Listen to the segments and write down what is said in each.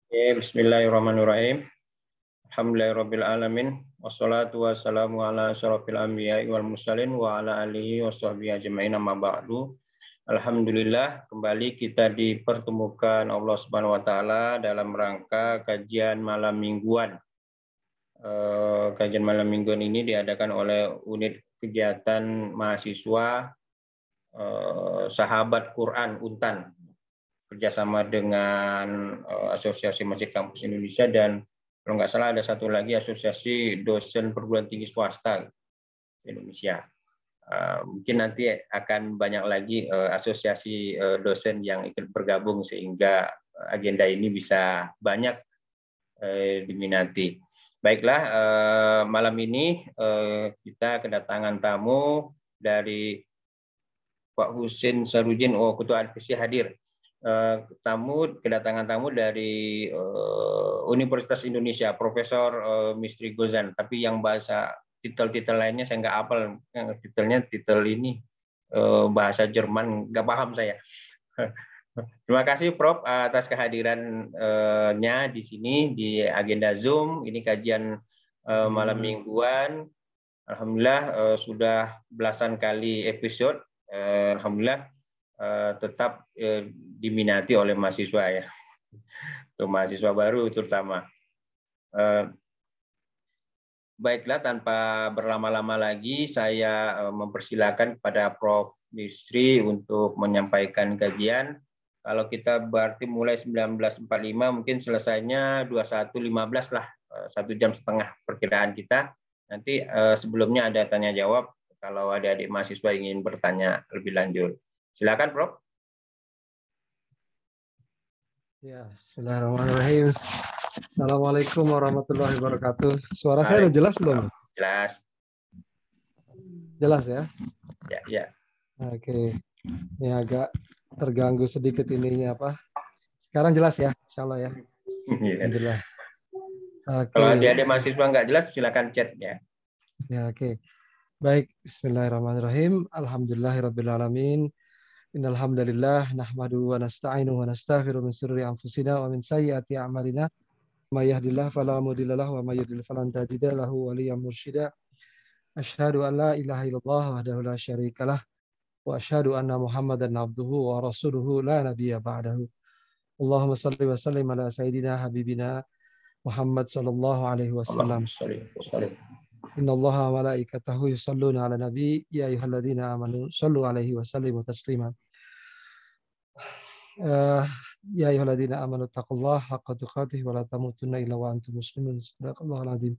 Bismillahirrahmanirrahim. Alhamdulillahirabbil alamin. Wassalatu wassalamu ala asyrofil anbiya'i wal mursalin wa ala alihi washabbihi ajmain amma ba'du. Alhamdulillah kembali kita dipertemukan Allah Subhanahu wa taala dalam rangka kajian malam mingguan. Kajian malam mingguan ini diadakan oleh unit kegiatan mahasiswa Sahabat Quran Untan, kerjasama dengan Asosiasi Masjid Kampus Indonesia, dan kalau nggak salah ada satu lagi Asosiasi Dosen Perguruan Tinggi Swasta Indonesia. Mungkin nanti akan banyak lagi asosiasi dosen yang ikut bergabung sehingga agenda ini bisa banyak diminati. Baiklah, malam ini kita kedatangan tamu dari Pak Husin Sarujin, Ketua Advisi hadir. Kedatangan tamu dari Universitas Indonesia, Profesor Mistri Gozan, tapi yang bahasa titel lainnya saya nggak hafal, titel ini bahasa Jerman, nggak paham saya. Terima kasih Prof atas kehadirannya di sini di agenda Zoom. Ini kajian malam mingguan. Alhamdulillah sudah belasan kali episode. Alhamdulillah tetap diminati oleh mahasiswa ya, untuk mahasiswa baru terutama. Baiklah, tanpa berlama-lama lagi saya mempersilakan kepada Prof. Misri untuk menyampaikan kajian. Kalau kita berarti mulai 19.45 mungkin selesainya 21.15 lah, 1 jam setengah perkiraan kita. Nanti sebelumnya ada tanya jawab kalau adik-adik mahasiswa ingin bertanya lebih lanjut. Silakan, Prof. Ya, bismillahirrahmanirrahim. Assalamualaikum warahmatullahi wabarakatuh. Suara saya udah jelas belum? Jelas. Jelas ya? Ya. Oke. Ini agak terganggu sedikit ininya apa. Sekarang jelas ya, insya Allah ya. Jelas. Kalau adik-adik mahasiswa nggak jelas, silakan chat ya. Ya, oke. Baik, bismillahirrahmanirrahim. Alhamdulillahirabbil alamin. Innal hamdalillah nahmaduhu wa nasta'inuhu wa nastaghfiruh min shururi anfusina wa min sayyiati a'malina. May yahdihillahu fala mudilla lahu wa may yudlil falan tajida lahu waliyyan mursyida. Asyhadu an la ilaha illallah wahdahu la syarikalah wa asyhadu anna Muhammadan abduhu wa rasuluhu la nabiyya ba'dahu. Allahumma shalli wa sallim ala sayyidina habibina Muhammad sallallahu alaihi wasallam. Innallaha wa malaikatahu yusholluna 'alan nabi ya ayyuhalladzina amanu shallu 'alaihi wa sallimu taslima. Ya ayyuhalladzina amanu taqullaha haqqa tuqatih wa la tamutunna illa wa antum muslimun. Shadaqallahul azim.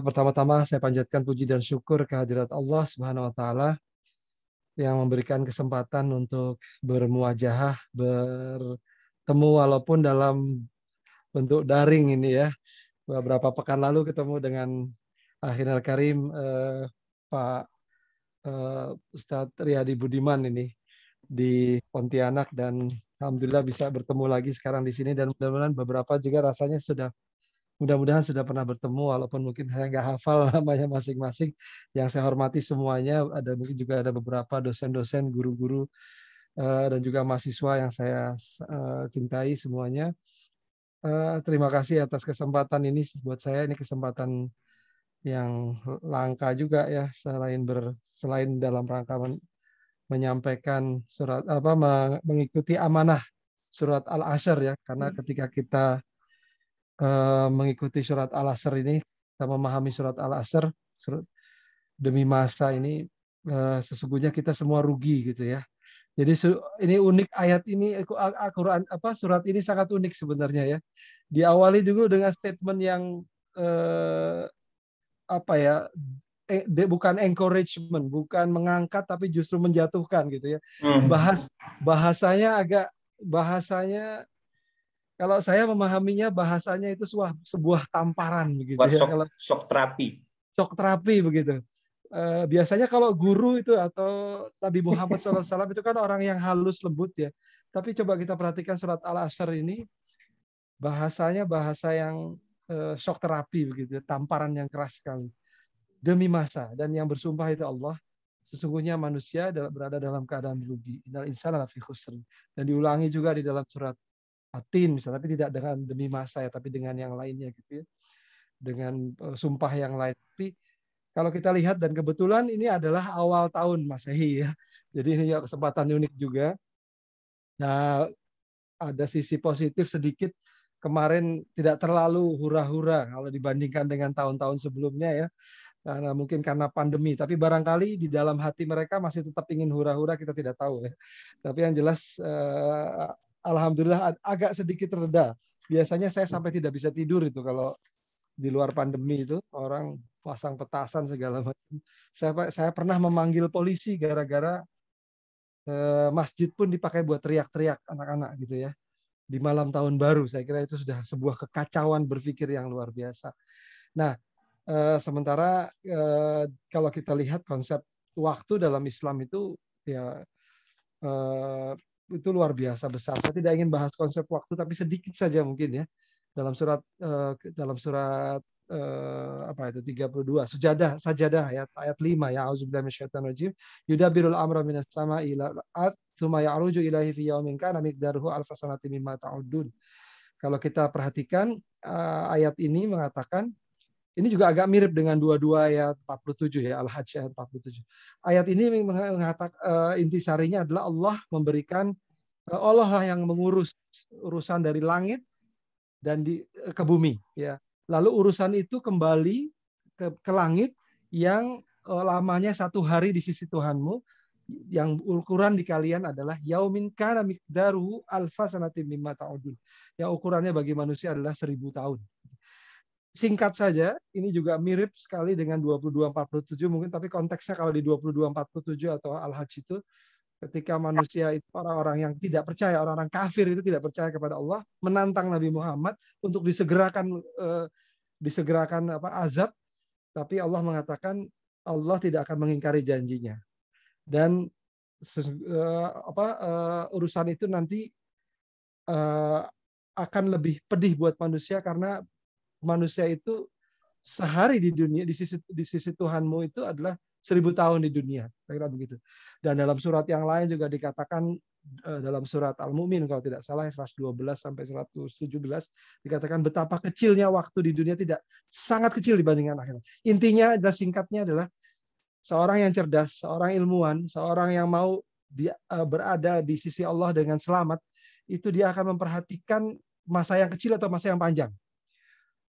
Pertama-tama saya panjatkan puji dan syukur kehadirat Allah Subhanahu wa taala yang memberikan kesempatan untuk bermuajahah, bertemu walaupun dalam bentuk daring ini ya. Beberapa pekan lalu ketemu dengan Akhirul Karim Pak Ustadz Riyadi Budiman ini di Pontianak, dan alhamdulillah bisa bertemu lagi sekarang di sini, dan mudah-mudahan beberapa juga rasanya mudah-mudahan sudah pernah bertemu walaupun mungkin saya nggak hafal namanya masing-masing. Yang saya hormati semuanya, mungkin juga ada beberapa dosen-dosen, guru-guru dan juga mahasiswa yang saya cintai semuanya. Terima kasih atas kesempatan ini. Buat saya ini kesempatan yang langka juga ya, selain dalam rangka menyampaikan mengikuti amanah surat Al-Asr ya, karena ketika kita mengikuti surat Al-Asr ini, kita memahami surat Al-Asr, demi masa ini, sesungguhnya kita semua rugi gitu ya. Jadi ini unik ayat ini, Al-Quran surat ini sangat unik sebenarnya ya. Diawali dulu dengan statement yang bukan encouragement, bukan mengangkat, tapi justru menjatuhkan gitu ya. Bahasanya kalau saya memahaminya, bahasanya itu sebuah tamparan begitu ya. Shock terapi begitu. Biasanya kalau guru itu atau Nabi Muhammad SAW itu kan orang yang halus lembut ya. Tapi coba kita perhatikan surat Al-Asr ini, bahasanya bahasa yang shock terapi begitu, tamparan yang keras sekali. Demi masa, dan yang bersumpah itu Allah, sesungguhnya manusia berada dalam keadaan merugi. Innal insana lafi khusr. Dan diulangi juga di dalam surat atin misalnya, tapi tidak dengan demi masa ya, tapi dengan yang lainnya gitu ya, dengan sumpah yang lain. Tapi kalau kita lihat, dan kebetulan ini adalah awal tahun Masehi ya, jadi ini ya kesempatan unik juga. Nah, ada sisi positif sedikit, kemarin tidak terlalu hura-hura kalau dibandingkan dengan tahun-tahun sebelumnya ya, karena mungkin karena pandemi, tapi barangkali di dalam hati mereka masih tetap ingin hura-hura, kita tidak tahu ya. Tapi yang jelas alhamdulillah agak sedikit reda. Biasanya saya sampai tidak bisa tidur itu kalau di luar pandemi itu, orang pasang petasan segala macam. Saya pernah memanggil polisi gara-gara masjid pun dipakai buat teriak-teriak anak-anak gitu ya. Di malam tahun baru, saya kira itu sudah sebuah kekacauan berpikir yang luar biasa. Nah, sementara kalau kita lihat konsep waktu dalam Islam itu ya itu luar biasa besar. Saya tidak ingin bahas konsep waktu, tapi sedikit saja mungkin ya. Dalam surat apa itu 32 sajadah ayat 5 ya, auzubillahi minasyaitonir rajim, yudabbirul amra minas sama'i ila al-ard tsumma ya'ruju ilaihi fi yaumin kana miqdaruhu alfa sanati mimma ta'udun. Kalau kita perhatikan ayat ini mengatakan, ini juga agak mirip dengan 22 ayat 47 ya, Al-Hajj ayat 47. Ayat ini mengatakan intisarinya adalah Allah memberikan, Allah lah yang mengurus urusan dari langit dan ke bumi ya. Lalu urusan itu kembali ke langit yang lamanya 1 hari di sisi Tuhanmu, yang ukuran di kalian adalah yaumin kana miqdaruhu alfa sanatin mimma ta'udun. Yang ukurannya bagi manusia adalah 1000 tahun. Singkat saja, ini juga mirip sekali dengan 22:47 mungkin, tapi konteksnya kalau di 22:47 atau Al-Hajj itu, ketika manusia itu, orang-orang yang tidak percaya, orang-orang kafir itu tidak percaya kepada Allah, menantang Nabi Muhammad untuk disegerakan azab, tapi Allah mengatakan Allah tidak akan mengingkari janjinya. Dan urusan itu nanti akan lebih pedih buat manusia, karena manusia itu sehari di dunia di sisi Tuhanmu itu adalah 1000 tahun di dunia, kira-kira begitu. Dan dalam surat yang lain juga dikatakan, dalam surat Al-Mu'min kalau tidak salah 112 sampai 117 dikatakan betapa kecilnya waktu di dunia, tidak sangat kecil dibandingkan akhirat. Intinya adalah, singkatnya adalah, seorang yang cerdas, seorang ilmuwan, seorang yang mau berada di sisi Allah dengan selamat, itu dia akan memperhatikan masa yang kecil atau masa yang panjang.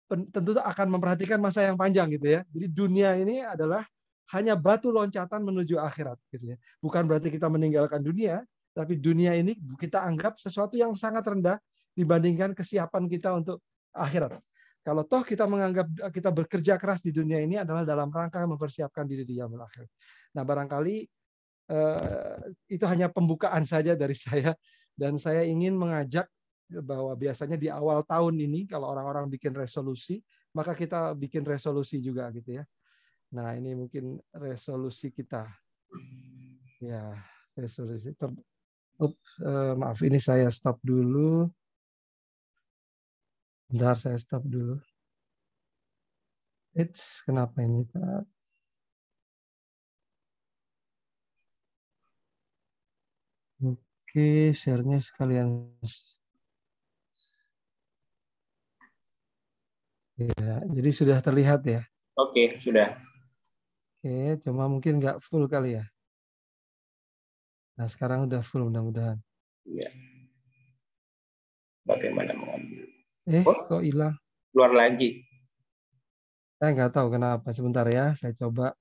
Tentu akan memperhatikan masa yang panjang gitu ya. Jadi dunia ini adalah hanya batu loncatan menuju akhirat gitu ya. Bukan berarti kita meninggalkan dunia, tapi dunia ini kita anggap sesuatu yang sangat rendah dibandingkan kesiapan kita untuk akhirat. Kalau toh kita menganggap kita bekerja keras di dunia ini adalah dalam rangka mempersiapkan diri di yaumul akhir. Nah, barangkali itu hanya pembukaan saja dari saya, dan saya ingin mengajak bahwa biasanya di awal tahun ini kalau orang-orang bikin resolusi, maka kita bikin resolusi juga gitu ya. Nah, ini mungkin resolusi kita. Ya, resolusi. Maaf, ini saya stop dulu. Bentar, saya stop dulu. Kenapa ini, Pak? Oke, share-nya sekalian. Ya, jadi sudah terlihat ya? Oke, sudah. Oke, cuma mungkin nggak full kali ya. Nah, sekarang udah full mudah-mudahan. Ya. Bagaimana mengambil? Kok hilang? Keluar lagi. Saya nggak tahu kenapa. Sebentar ya, saya coba.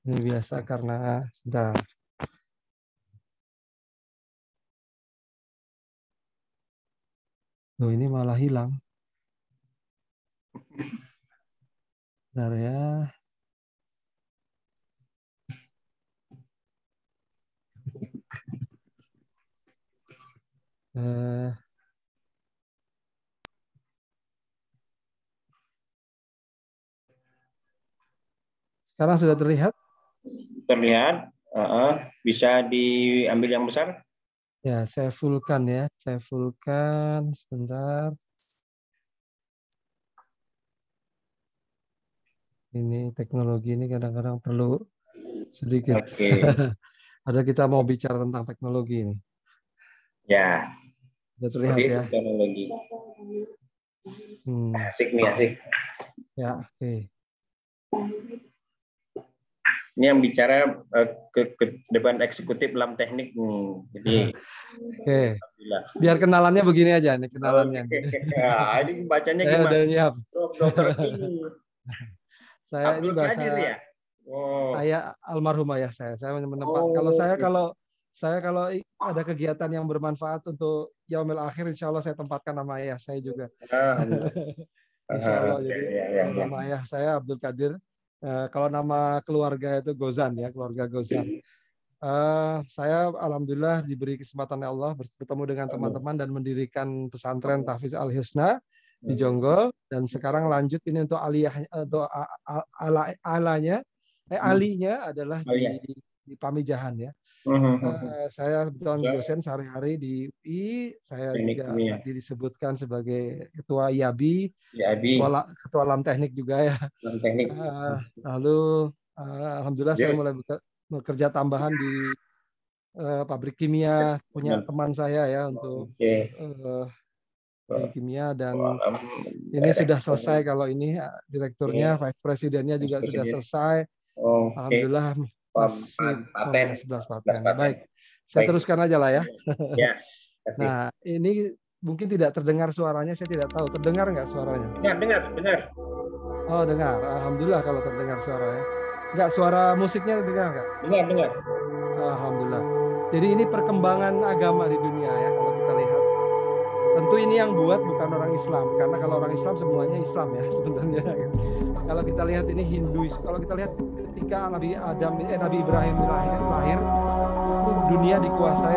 Ini biasa karena sudah. Loh, ini malah hilang. Bentar ya. Sekarang sudah terlihat? Terlihat. Bisa diambil yang besar? Ya, saya fullkan ya. Saya fullkan. Sebentar. Ini teknologi ini kadang-kadang perlu sedikit. Oke. Ada kita mau bicara tentang teknologi ini. Ya, Sudah terlihat seperti itu ya. teknologi. Hmm. Asik nih, asik. Ya, oke. Ini yang bicara ke depan eksekutif dalam teknik. Jadi, oke. Biar kenalannya begini aja nih kenalannya. Ya, ini bacanya Saya gimana? udah nyiap. Dokter ini. Saya ini Abdul bahasa Qadir ya? Oh. ayah almarhum ayah saya. Saya menempat. Saya kalau ada kegiatan yang bermanfaat untuk yaumil akhir, insya Allah saya tempatkan nama ayah saya juga. Insya Allah. Jadi nama ayah saya Abdul Qadir. Kalau nama keluarga itu Gozan ya, keluarga Gozan. Saya alhamdulillah diberi kesempatan Allah bertemu dengan teman-teman dan mendirikan pesantren Tahfiz Al Husna di Jonggol, dan sekarang lanjut ini untuk aliyah untuk alinya adalah di Pamijahan ya. Saya kebetulan dosen sehari-hari di UI. Saya juga tadi disebutkan sebagai ketua IABI, ketua Lam Teknik juga ya. Lalu alhamdulillah saya mulai bekerja tambahan di pabrik kimia punya teman saya ya untuk di kimia, dan ini sudah selesai. Kalau ini direkturnya, vice presidennya juga sudah selesai. Alhamdulillah masih 11 paten. Baik, saya teruskan aja lah ya. Nah, ini mungkin tidak terdengar suaranya, saya tidak tahu. Terdengar nggak suaranya? Dengar. Oh, dengar. Alhamdulillah kalau terdengar suaranya. Nggak, suara musiknya dengar nggak? Dengar. Alhamdulillah. Jadi ini perkembangan agama di dunia ya, kalau kita lihat. Tentu ini yang buat bukan orang Islam, karena kalau orang Islam semuanya Islam ya sebenarnya. Kalau kita lihat ini Hinduisme, kalau kita lihat ketika Nabi Ibrahim lahir, dunia dikuasai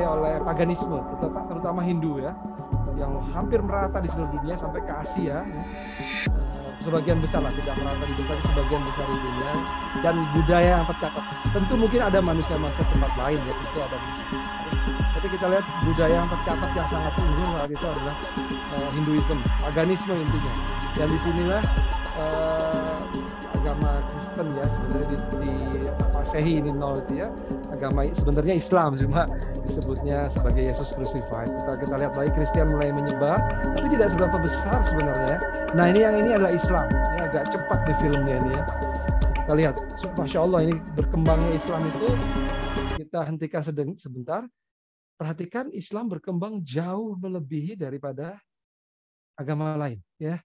oleh paganisme, terutama Hindu ya, yang hampir merata di seluruh dunia sampai ke Asia. Sebagian besar lah, tidak merata di dunia, tapi sebagian besar di dunia, dan budaya yang tercatat. Tentu mungkin ada manusia-manusia tempat lain ya, tentu ada manusia. Tapi kita lihat budaya yang tercatat yang sangat unggul saat itu adalah Hinduisme, paganisme intinya. Dan disinilah agama Kristen ya sebenarnya di Masehi ini nol itu ya, agama sebenarnya Islam cuma disebutnya sebagai Yesus crucified. Kita lihat lagi Kristen mulai menyebar, tapi tidak seberapa besar sebenarnya. Nah ini adalah Islam. Ini agak cepat di filmnya ini ya. Kita lihat, masya Allah ini berkembangnya Islam itu. Kita hentikan sebentar. Perhatikan Islam berkembang jauh melebihi daripada agama lain, ya.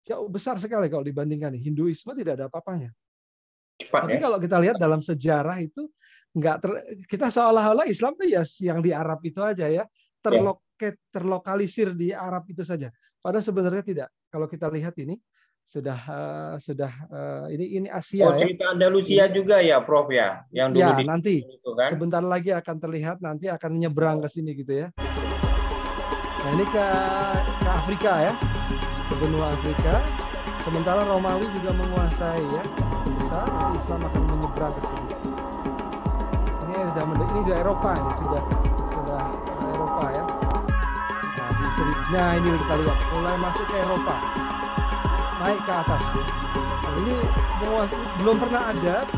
Jauh besar sekali kalau dibandingkan. Hinduisme tidak ada apa-apanya. Tapi kalau kita lihat dalam sejarah itu kita seolah-olah Islam itu ya yang di Arab itu aja ya, terlokalisir di Arab itu saja. Padahal sebenarnya tidak. Kalau kita lihat ini sudah ini Asia ya. Cerita Andalusia juga ya, Prof ya, yang dulu ya nanti itu, kan? Sebentar lagi akan terlihat, nanti akan nyebrang ke sini gitu ya. Nah ini ke Afrika ya, ke benua Afrika. Sementara Romawi juga menguasai ya, besar. Nanti Islam akan menyeberang ke sini. Ini di Eropa, ini sudah Eropa ya. Nah ini kita lihat mulai masuk ke Eropa, naik ke atas. Nah, ini belum pernah ada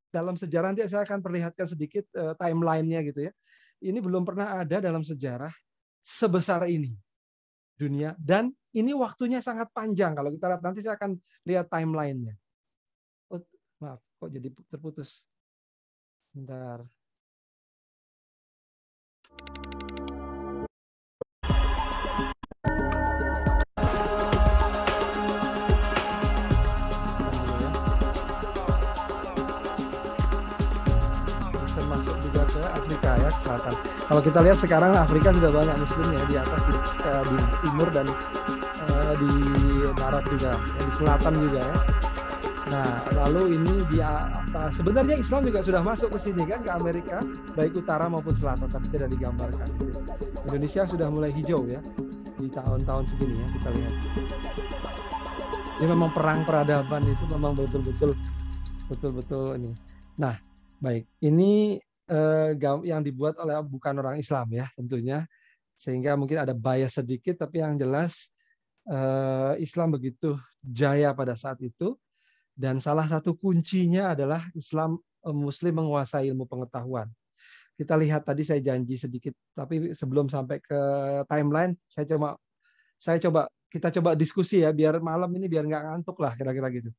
dalam sejarah. Nanti saya akan perlihatkan sedikit timelinenya gitu ya. Ini belum pernah ada dalam sejarah sebesar ini dunia, dan ini waktunya sangat panjang. Kalau kita lihat nanti saya akan lihat timelinenya. Oh, maaf, kok jadi terputus. Bentar. Termasuk juga ke Afrika ya, selatan. Kalau kita lihat sekarang Afrika sudah banyak muslimnya di atas, di timur dan di barat juga, di selatan juga ya. Nah, lalu ini sebenarnya Islam juga sudah masuk ke sini kan, ke Amerika, baik utara maupun selatan, tapi tidak digambarkan. Indonesia sudah mulai hijau ya di tahun-tahun segini ya, kita lihat. Ini memang perang peradaban itu memang betul-betul ini. Nah, baik, ini yang dibuat oleh bukan orang Islam ya tentunya, sehingga mungkin ada bias sedikit, tapi yang jelas Islam begitu jaya pada saat itu. Dan salah satu kuncinya adalah Muslim menguasai ilmu pengetahuan. Kita lihat tadi saya janji sedikit, tapi sebelum sampai ke timeline, kita coba diskusi ya, biar malam ini biar nggak ngantuk lah kira-kira gitu.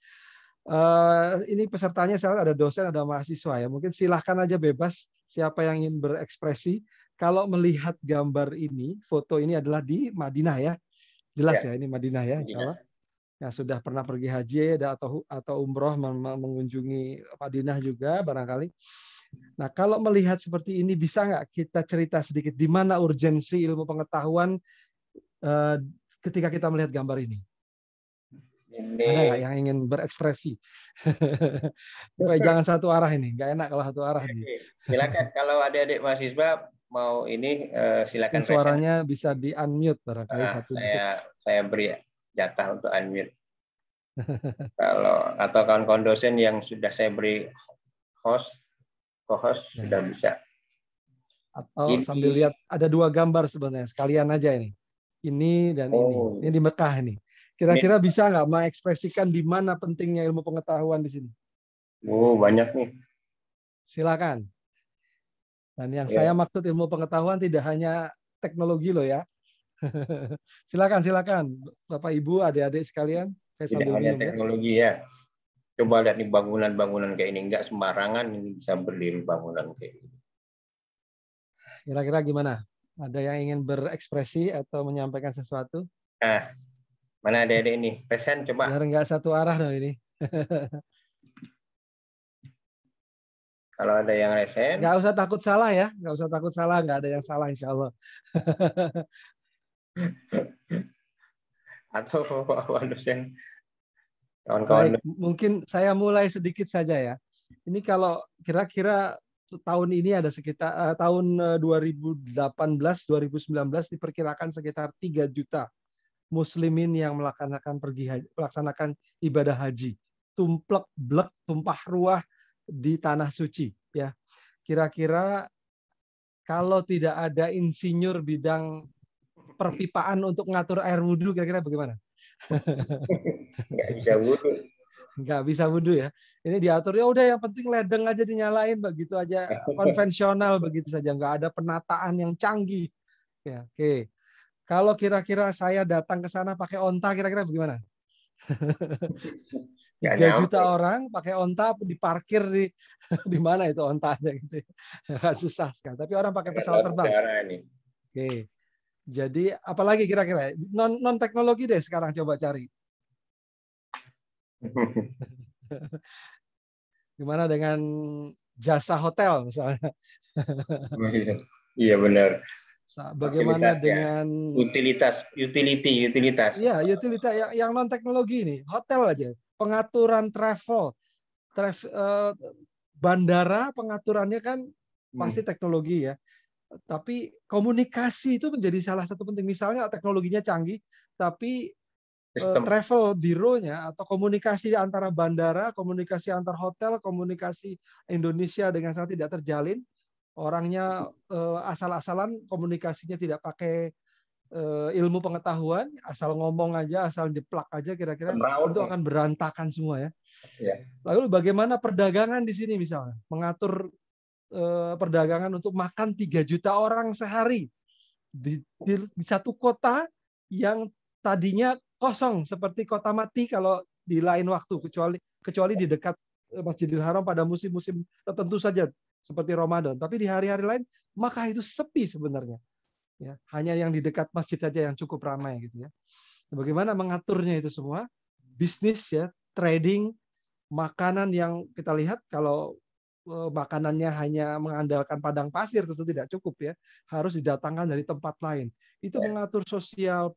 Ini pesertanya saya ada dosen, ada mahasiswa ya. Mungkin silahkan aja bebas siapa yang ingin berekspresi. Kalau melihat gambar ini, foto ini adalah di Madinah ya. Jelas ya, ini Madinah ya, insya Allah. Ya, sudah pernah pergi haji atau umroh mengunjungi Madinah juga barangkali. Nah, kalau melihat seperti ini, bisa nggak kita cerita sedikit di mana urgensi ilmu pengetahuan ketika kita melihat gambar ini? Ada nggak yang ingin berekspresi? Supaya jangan satu arah ini, nggak enak kalau satu arah nih. Silakan kalau adik-adik mahasiswa mau ini silakan. Suaranya bisa di unmute barangkali satu. Saya beri jatah untuk unmute. Atau kawan-kawan dosen yang sudah saya beri co-host ya, sudah bisa. Atau sambil lihat ada 2 gambar sebenarnya, sekalian aja ini. Ini dan ini. Ini di Mekah ini. Kira-kira bisa nggak mengekspresikan di mana pentingnya ilmu pengetahuan di sini? Banyak nih. Silakan. Dan yang saya maksud ilmu pengetahuan tidak hanya teknologi loh ya. Silakan Bapak Ibu, adik-adik sekalian. Saya tidak hanya teknologi ya. Coba lihat nih bangunan-bangunan kayak ini, nggak sembarangan ini bisa berdiri bangunan kayak ini. Kira-kira gimana? Ada yang ingin berekspresi atau menyampaikan sesuatu? Mana adik-adik ini? Present coba. Biar nggak satu arah dong ini. Kalau ada yang resen. Nggak usah takut salah ya. Nggak usah takut salah. Nggak ada yang salah insya Allah. Atau kawan dosen. Baik, mungkin saya mulai sedikit saja ya. Ini kalau kira-kira tahun ini ada sekitar tahun 2018-2019 diperkirakan sekitar 3 juta muslimin yang melaksanakan ibadah haji. Tumpah ruah di tanah suci ya. Kira-kira kalau tidak ada insinyur bidang perpipaan untuk mengatur air wudhu, kira-kira bagaimana? Nggak bisa wudhu. Nggak bisa wudhu ya. Ini diatur ya udah, yang penting ledeng aja dinyalain begitu aja, konvensional begitu saja, nggak ada penataan yang canggih. Ya, oke. Kalau kira-kira saya datang ke sana pakai onta, kira-kira bagaimana? 3 juta orang pakai onta diparkir di mana itu ontanya gitu. Susah sekali. Tapi orang pakai pesawat terbang. Oke. Jadi apalagi kira-kira non teknologi deh sekarang coba cari. Gimana dengan jasa hotel misalnya? Iya benar. Bagaimana dengan utilitas? Iya, utilitas yang non teknologi ini, hotel aja, pengaturan travel, bandara pengaturannya kan pasti teknologi ya. Tapi komunikasi itu menjadi salah satu penting. Misalnya teknologinya canggih, tapi travel bironya atau komunikasi antara bandara, komunikasi antar hotel, komunikasi Indonesia dengan sangat tidak terjalin. Orangnya asal-asalan, komunikasinya tidak pakai ilmu pengetahuan, asal ngomong aja, asal diplak aja, kira-kira itu akan berantakan semua ya. Lalu bagaimana perdagangan di sini misalnya, mengatur perdagangan untuk makan 3 juta orang sehari di satu kota yang tadinya kosong seperti kota mati kalau di lain waktu, kecuali di dekat Masjidil Haram pada musim-musim tertentu saja seperti Ramadan. Tapi di hari-hari lain maka itu sepi sebenarnya. Ya, hanya yang di dekat masjid saja yang cukup ramai gitu ya. Bagaimana mengaturnya itu semua? Bisnis ya, trading, makanan yang kita lihat kalau makanannya hanya mengandalkan padang pasir tentu tidak cukup ya, harus didatangkan dari tempat lain. Itu mengatur sosial,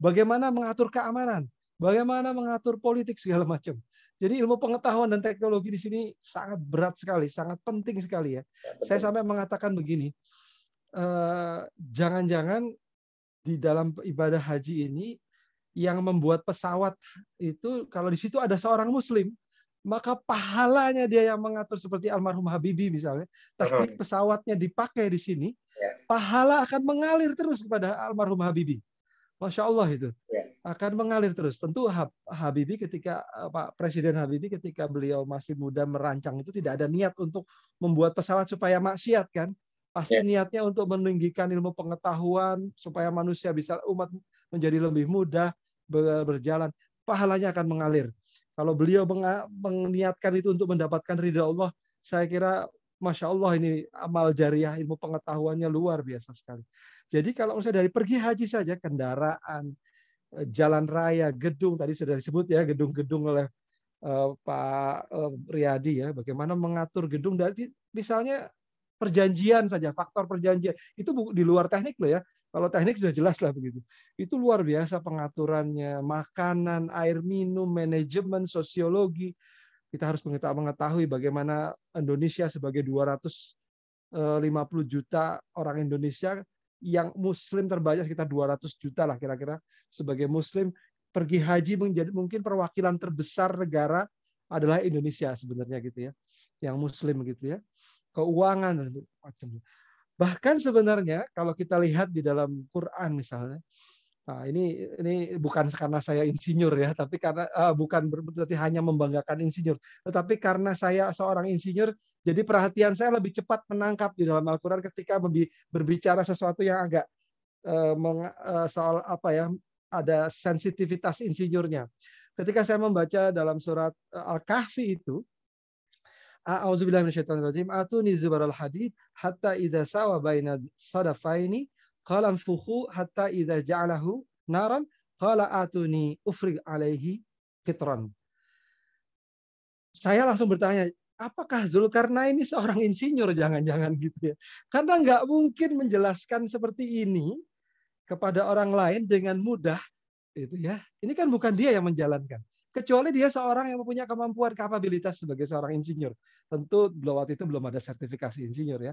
bagaimana mengatur keamanan, bagaimana mengatur politik segala macam. Jadi ilmu pengetahuan dan teknologi di sini sangat berat sekali, sangat penting sekali ya. Saya sampai mengatakan begini, jangan-jangan di dalam ibadah haji ini yang membuat pesawat itu kalau di situ ada seorang muslim, maka pahalanya dia yang mengatur seperti almarhum Habibie misalnya, teknik pesawatnya dipakai di sini, pahala akan mengalir terus kepada almarhum Habibie. Masya Allah itu Ya. akan mengalir terus. Tentu Habibie ketika Pak Presiden Habibie ketika beliau masih muda merancang itu tidak ada niat untuk membuat pesawat supaya maksiat kan. Pasti Ya. niatnya untuk meninggikan ilmu pengetahuan supaya manusia bisa umat menjadi lebih mudah berjalan. Pahalanya akan mengalir. Kalau beliau meniatkan itu untuk mendapatkan ridha Allah, saya kira Masya Allah ini amal jariah ilmu pengetahuannya luar biasa sekali. Jadi kalau misalnya dari pergi haji saja, kendaraan, jalan raya, gedung, tadi sudah disebut ya, gedung-gedung oleh Pak Riyadi ya, bagaimana mengatur gedung dari misalnya perjanjian saja, faktor perjanjian itu di luar teknik loh ya. Kalau teknik sudah jelas lah begitu. Itu luar biasa pengaturannya, makanan, air minum, manajemen, sosiologi. Kita harus mengetahui bagaimana Indonesia sebagai 250 juta orang Indonesia yang muslim terbanyak sekitar 200 juta lah kira-kira sebagai muslim pergi haji menjadi mungkin perwakilan terbesar negara adalah Indonesia sebenarnya gitu ya. Yang muslim gitu ya. Keuangan dan macamnya. Bahkan sebenarnya kalau kita lihat di dalam Quran misalnya, nah ini bukan karena saya insinyur ya, tapi karena bukan berarti hanya membanggakan insinyur, tetapi karena saya seorang insinyur, jadi perhatian saya lebih cepat menangkap di dalam Al-Quran ketika berbicara sesuatu yang agak soal apa ya, ada sensitivitas insinyurnya. Ketika saya membaca dalam surat Al-Kahfi itu, A'udzubillahi minasyaitonirrajim. Atuni zubaral hadid hatta idza sawa baina sadafaini qala anfukhu hatta idza ja'alahu naran qala atuni ufrig alaihi qitran. Saya langsung bertanya, apakah Zulkarnain ini seorang insinyur jangan-jangan gitu ya? Karena nggak mungkin menjelaskan seperti ini kepada orang lain dengan mudah itu ya. Ini kan bukan dia yang menjalankan. Kecuali dia seorang yang mempunyai kemampuan kapabilitas sebagai seorang insinyur. Tentu waktu itu belum ada sertifikasi insinyur ya.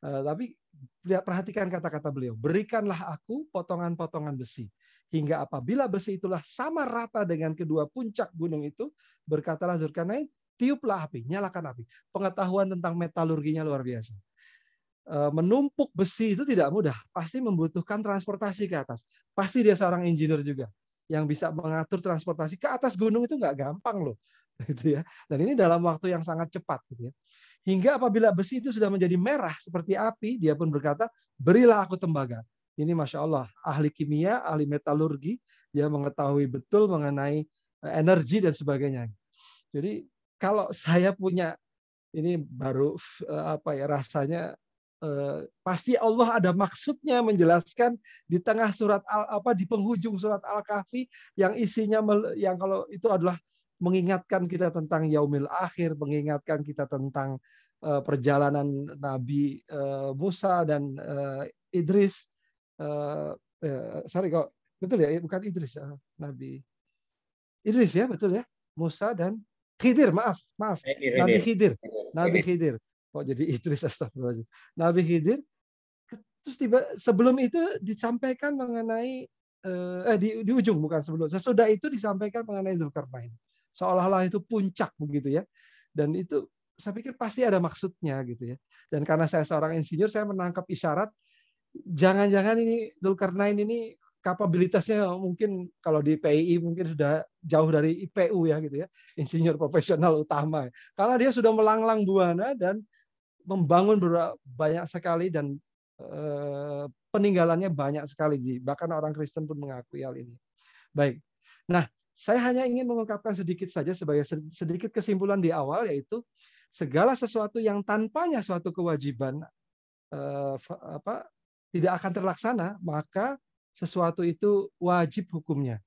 Tapi perhatikan kata-kata beliau. Berikanlah aku potongan-potongan besi. Hingga apabila besi itulah sama rata dengan kedua puncak gunung itu, berkatalah Zulkarnain, tiuplah api, nyalakan api. Pengetahuan tentang metalurginya luar biasa. Menumpuk besi itu tidak mudah. Pasti membutuhkan transportasi ke atas. Pasti dia seorang insinyur juga yang bisa mengatur transportasi ke atas gunung itu nggak gampang loh, gitu ya. Dan ini dalam waktu yang sangat cepat, gitu ya. Hingga apabila besi itu sudah menjadi merah seperti api, dia pun berkata, berilah aku tembaga. Ini masya Allah, ahli kimia, ahli metalurgi, dia mengetahui betul mengenai energi dan sebagainya. Jadi kalau saya punya ini baru apa ya rasanya pasti Allah ada maksudnya menjelaskan di tengah surat di penghujung surat Al-Kahfi yang isinya yang kalau itu adalah mengingatkan kita tentang yaumil akhir, mengingatkan kita tentang perjalanan Nabi Musa dan Idris. Sorry kok betul ya, bukan Idris, Nabi Idris ya, betul ya, Musa dan Khidir, maaf, Nabi Khidir. Nabi Khidir. Oh jadi Idris, astagfirullahaladzim. Nabi Khidir. Terus sebelum itu disampaikan mengenai di ujung bukan sebelum. Sesudah itu disampaikan mengenai Zulkarnain. Seolah-olah itu puncak begitu ya. Dan itu saya pikir pasti ada maksudnya gitu ya. Dan karena saya seorang insinyur, saya menangkap isyarat jangan-jangan ini Zulkarnain ini kapabilitasnya mungkin kalau di PII mungkin sudah jauh dari IPU ya gitu ya, insinyur profesional utama. Karena dia sudah melanglang buana dan membangun banyak sekali dan peninggalannya banyak sekali, bahkan orang Kristen pun mengakui hal ini. Baik. Nah, saya hanya ingin mengungkapkan sedikit saja sebagai sedikit kesimpulan di awal, yaitu segala sesuatu yang tanpanya suatu kewajiban tidak akan terlaksana, maka sesuatu itu wajib hukumnya.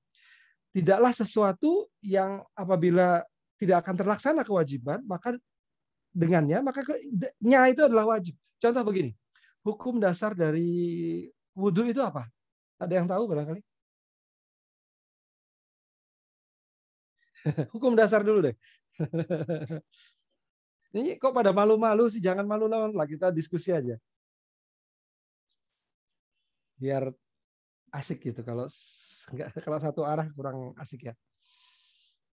Tidaklah sesuatu yang apabila tidak akan terlaksana kewajiban, maka dengannya, maka nya itu adalah wajib. Contoh begini, hukum dasar dari wudhu itu apa? Ada yang tahu barangkali? Hukum dasar dulu deh. Ini kok pada malu-malu sih? Jangan malu-malu lah, kita diskusi aja. Biar asik gitu. Kalau satu arah kurang asik ya.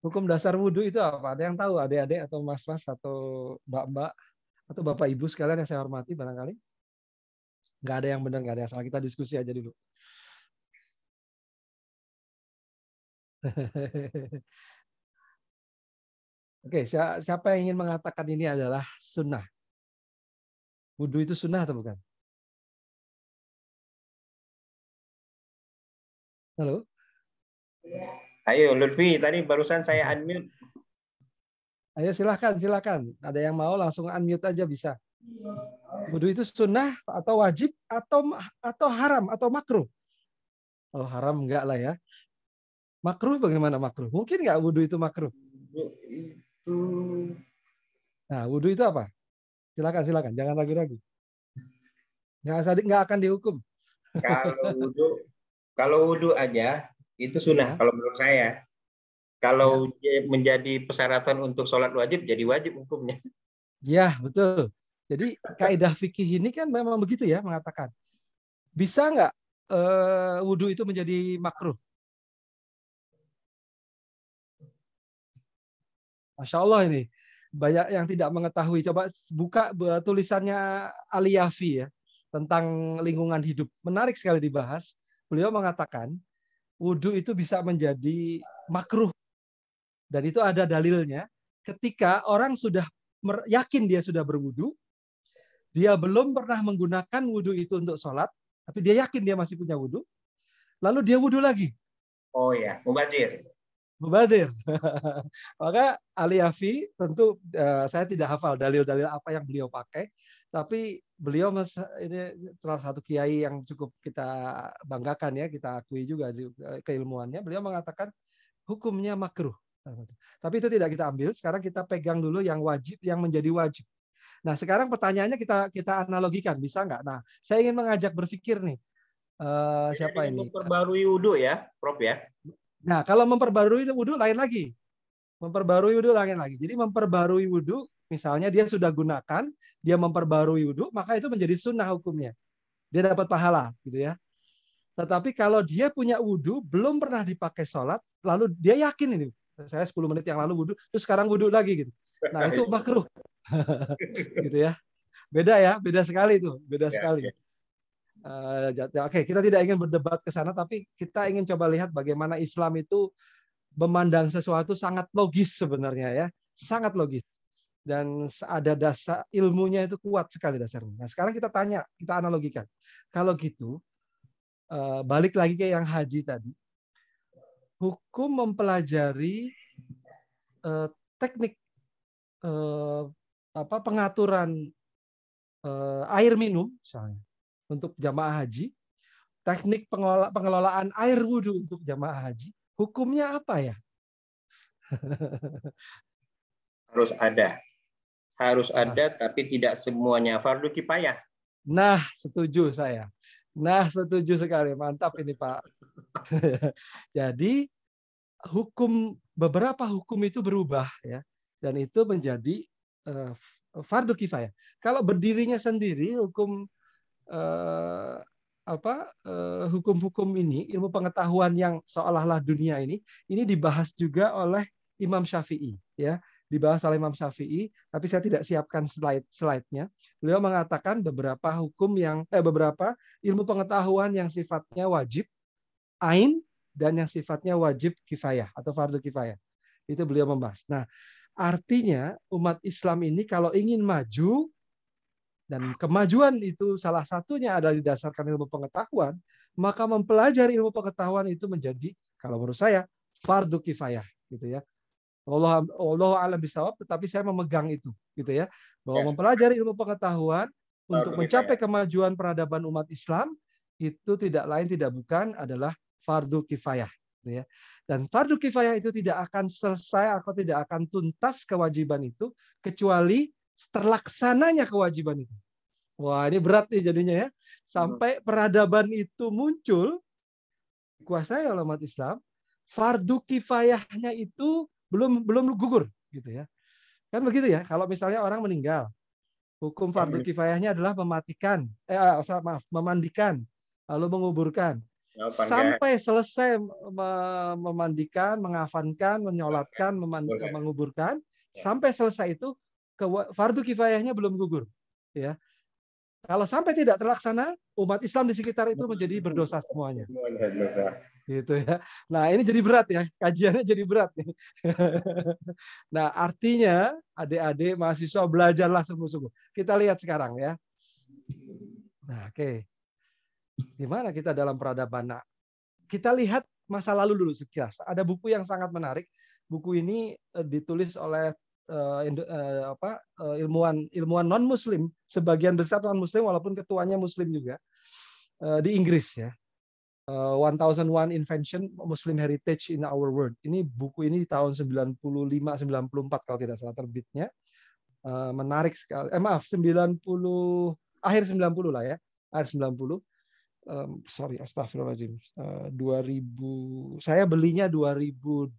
Hukum dasar wudhu itu apa? Ada yang tahu? Adik-adik atau mas-mas atau mbak-mbak atau bapak ibu sekalian yang saya hormati barangkali? Nggak ada yang benar, nggak ada yang salah. Kita diskusi aja dulu. Oke, siapa yang ingin mengatakan ini adalah sunnah? Wudhu itu sunnah atau bukan? Halo? Ayo Lutfi, tadi barusan saya unmute. Ayo silakan. Ada yang mau langsung unmute aja bisa. Wudhu itu sunnah atau wajib atau haram atau makruh? Oh haram enggak lah ya. Makruh bagaimana makruh? Mungkin nggak wudhu itu makruh? Itu Nah, wudhu itu apa? Silakan. Jangan ragu-ragu. Nggak akan dihukum. kalau wudhu aja itu sunnah Ya, kalau menurut saya. ya, Kalau menjadi persyaratan untuk sholat wajib, jadi wajib hukumnya. ya, betul. Jadi kaidah fikih ini kan memang begitu ya mengatakan. Bisa nggak wudhu itu menjadi makruh? Masya Allah ini. Banyak yang tidak mengetahui. Coba buka tulisannya Ali Yafi ya. Tentang lingkungan hidup. Menarik sekali dibahas. Beliau mengatakan, wudhu itu bisa menjadi makruh. Dan itu ada dalilnya. Ketika orang sudah yakin dia sudah berwudhu, dia belum pernah menggunakan wudhu itu untuk sholat, tapi dia yakin dia masih punya wudhu, lalu dia wudhu lagi. Oh ya, mubazir. Mubadir. Maka Ali Yafi tentu saya tidak hafal dalil-dalil apa yang beliau pakai, tapi beliau ini salah satu kiai yang cukup kita banggakan ya, kita akui juga di keilmuannya. Beliau mengatakan hukumnya makruh. Tapi itu tidak kita ambil. Sekarang kita pegang dulu yang wajib, yang menjadi wajib. Nah sekarang pertanyaannya kita analogikan, bisa nggak? Nah saya ingin mengajak berpikir nih. Siapa ini? Memperbarui wudhu ya, Prof ya. Nah, kalau memperbarui wudhu lain lagi. Memperbarui wudhu lain lagi. Jadi memperbarui wudhu, misalnya dia sudah gunakan, dia memperbarui wudhu, maka itu menjadi sunnah hukumnya. Dia dapat pahala, gitu ya. Tetapi kalau dia punya wudhu, belum pernah dipakai sholat, lalu dia yakin ini, saya 10 menit yang lalu wudhu, terus sekarang wudhu lagi gitu. Nah itu makruh, gitu ya. Beda sekali itu, beda sekali. Oke, kita tidak ingin berdebat ke sana, tapi kita ingin coba lihat bagaimana Islam itu memandang sesuatu sangat logis sebenarnya ya, sangat logis dan ada dasar ilmunya itu kuat sekali dasarnya. Nah sekarang kita analogikan. Kalau gitu, balik lagi ke yang haji tadi, hukum mempelajari teknik pengaturan air minum misalnya untuk jamaah haji, teknik pengelolaan air wudhu untuk jamaah haji, hukumnya apa ya? Harus ada, tapi tidak semuanya fardu kifayah. Nah, setuju saya. Nah, setuju sekali. Mantap ini, Pak. Jadi, beberapa hukum itu berubah ya, dan itu menjadi fardu kifayah. Kalau berdirinya sendiri hukum-hukum ini, ilmu pengetahuan yang seolah-olah dunia ini dibahas juga oleh Imam Syafi'i ya, dibahas oleh Imam Syafi'i, tapi saya tidak siapkan slide-nya. Beliau mengatakan beberapa beberapa ilmu pengetahuan yang sifatnya wajib ain dan yang sifatnya wajib kifayah atau fardu kifayah. Itu beliau membahas. Nah, artinya umat Islam ini kalau ingin maju, dan kemajuan itu salah satunya adalah didasarkan ilmu pengetahuan, maka mempelajari ilmu pengetahuan itu menjadi, kalau menurut saya, fardu kifayah, gitu ya. Allah alam bisawab, tetapi saya memegang itu, gitu ya, bahwa mempelajari ilmu pengetahuan untuk mencapai kemajuan peradaban umat Islam itu tidak lain tidak bukan adalah fardu kifayah, gitu ya. Dan fardu kifayah itu tidak akan selesai atau tidak akan tuntas kewajiban itu kecuali terlaksananya kewajiban itu. Wah, ini berat nih jadinya ya. Sampai peradaban itu muncul, dikuasai oleh umat Islam, fardu kifayahnya itu belum gugur, gitu ya. Kan begitu ya. Kalau misalnya orang meninggal, hukum fardu kifayahnya adalah memandikan, lalu menguburkan. Sampai selesai memandikan, mengafankan, menyolatkan, menguburkan, sampai selesai itu fardu kifayahnya belum gugur, ya. Kalau sampai tidak terlaksana, umat Islam di sekitar itu menjadi berdosa semuanya. gitu ya. Nah, ini jadi berat ya, kajiannya jadi berat nih. Nah, artinya adik-adik mahasiswa belajarlah sungguh-sungguh. Kita lihat sekarang ya. Nah, oke. Gimana kita dalam peradaban? Nah, kita lihat masa lalu dulu sekilas. Ada buku yang sangat menarik. Buku ini ditulis oleh ilmuwan non Muslim, sebagian besar non Muslim walaupun ketuanya Muslim juga, di Inggris ya. 1001 Invention Muslim Heritage in Our World. Ini buku ini di tahun 95-94 kalau tidak salah terbitnya. Menarik sekali. Maaf, 90 akhir 90 lah ya. Akhir 90. Sorry, astagfirullahaladzim. 2000 saya belinya 2009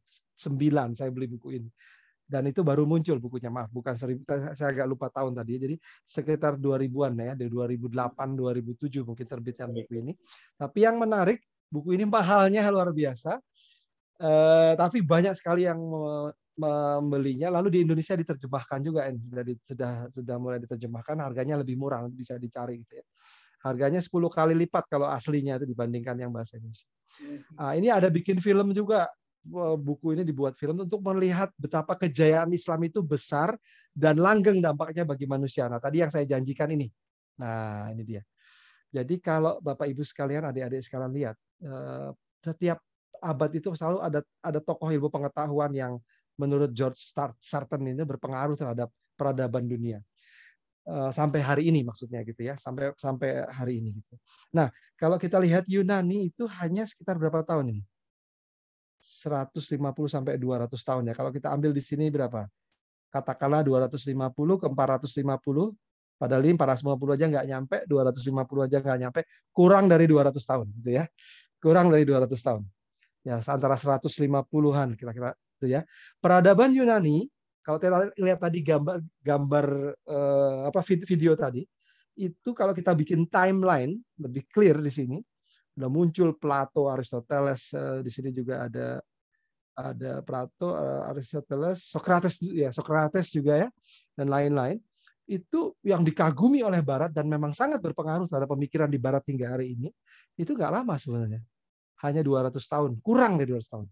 saya beli buku ini. Dan itu baru muncul bukunya, maaf, bukan 1000, saya agak lupa tahun tadi. Jadi sekitar 2000-an ya, dari 2008 2007 mungkin terbitkan buku ini. Tapi yang menarik, buku ini mahalnya luar biasa. Tapi banyak sekali yang membelinya. Lalu di Indonesia diterjemahkan juga, sudah mulai diterjemahkan, harganya lebih murah, bisa dicari gitu ya. Harganya 10 kali lipat kalau aslinya itu dibandingkan yang bahasa Indonesia. Ini ada bikin film juga. Buku ini dibuat film untuk melihat betapa kejayaan Islam itu besar dan langgeng dampaknya bagi manusia. Nah, tadi yang saya janjikan ini. Nah, ini dia. Jadi kalau Bapak Ibu sekalian, adik-adik sekalian lihat, setiap abad itu selalu ada tokoh ilmu pengetahuan yang menurut George Sarton ini berpengaruh terhadap peradaban dunia. Sampai hari ini maksudnya gitu ya, sampai hari ini gitu. Nah, kalau kita lihat Yunani itu hanya sekitar berapa tahun ini? 150 sampai 200 tahun ya. Kalau kita ambil di sini berapa? Katakanlah 250 ke 450, padahal ini 450 aja nggak nyampe, 250 aja nggak nyampe, kurang dari 200 tahun gitu ya. Kurang dari 200 tahun. Ya, antara 150-an kira-kira itu ya. Peradaban Yunani, kalau kita lihat tadi gambar video tadi, itu kalau kita bikin timeline lebih clear di sini, udah muncul Plato, Aristoteles, di sini juga ada Plato, Aristoteles, Socrates juga ya, dan lain-lain. Itu yang dikagumi oleh Barat dan memang sangat berpengaruh terhadap pemikiran di Barat hingga hari ini. Itu nggak lama sebenarnya, hanya 200 tahun, kurang dari 200 tahun.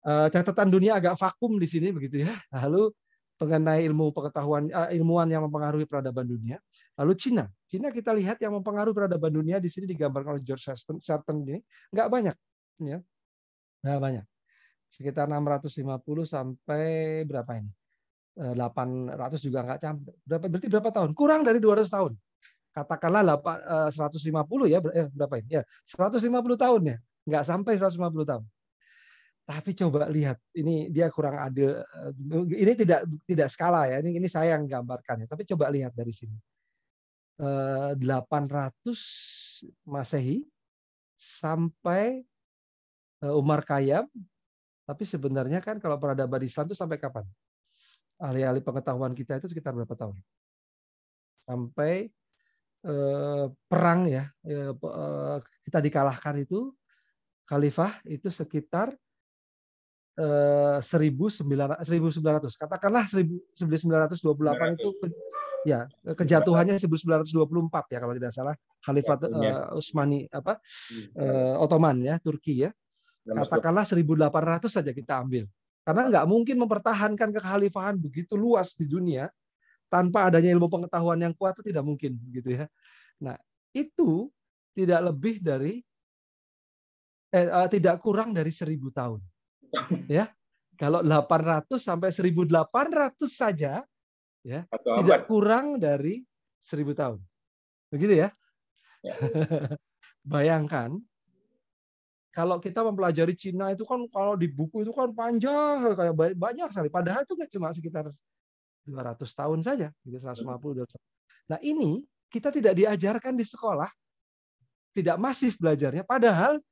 Catatan dunia agak vakum di sini begitu ya. Lalu mengenai ilmu pengetahuan, ilmuwan yang mempengaruhi peradaban dunia. Lalu Cina kita lihat yang mempengaruhi peradaban dunia di sini digambarkan oleh George Sarton ini nggak banyak, ya, nggak banyak, sekitar 650 sampai berapa ini? 800 juga nggak sampai. Berarti berapa tahun? Kurang dari 200 tahun. Katakanlah 150 ya, berapa ini? Ya, 150 tahun ya, nggak sampai 150 tahun. Tapi coba lihat, ini dia kurang adil. Ini tidak skala ya. Ini saya yang gambarkan ya. Tapi coba lihat dari sini. 800 Masehi sampai Umar Khayyam. Tapi sebenarnya kan kalau peradaban Islam itu sampai kapan? Ahli-ahli pengetahuan kita itu sekitar berapa tahun? Sampai perang ya. Kita dikalahkan itu khalifah itu sekitar 1900, katakanlah 1928 itu ya kejatuhannya 1924 ya kalau tidak salah, Khalifat Utsmani Ottoman ya, Turki ya, katakanlah 1800 saja kita ambil, karena nggak mungkin mempertahankan kekhalifahan begitu luas di dunia tanpa adanya ilmu pengetahuan yang kuat, itu tidak mungkin gitu ya. Nah, itu tidak lebih dari tidak kurang dari 1000 tahun. Ya, kalau 800 sampai 1800 saja, ya, tidak kurang dari 1000 tahun. Begitu ya. Bayangkan, kalau kita mempelajari Cina itu kan kalau di buku itu kan panjang, kayak banyak sekali. Padahal itu cuma sekitar 200 tahun saja, 150. Nah ini kita tidak diajarkan di sekolah, tidak masif belajarnya. Padahal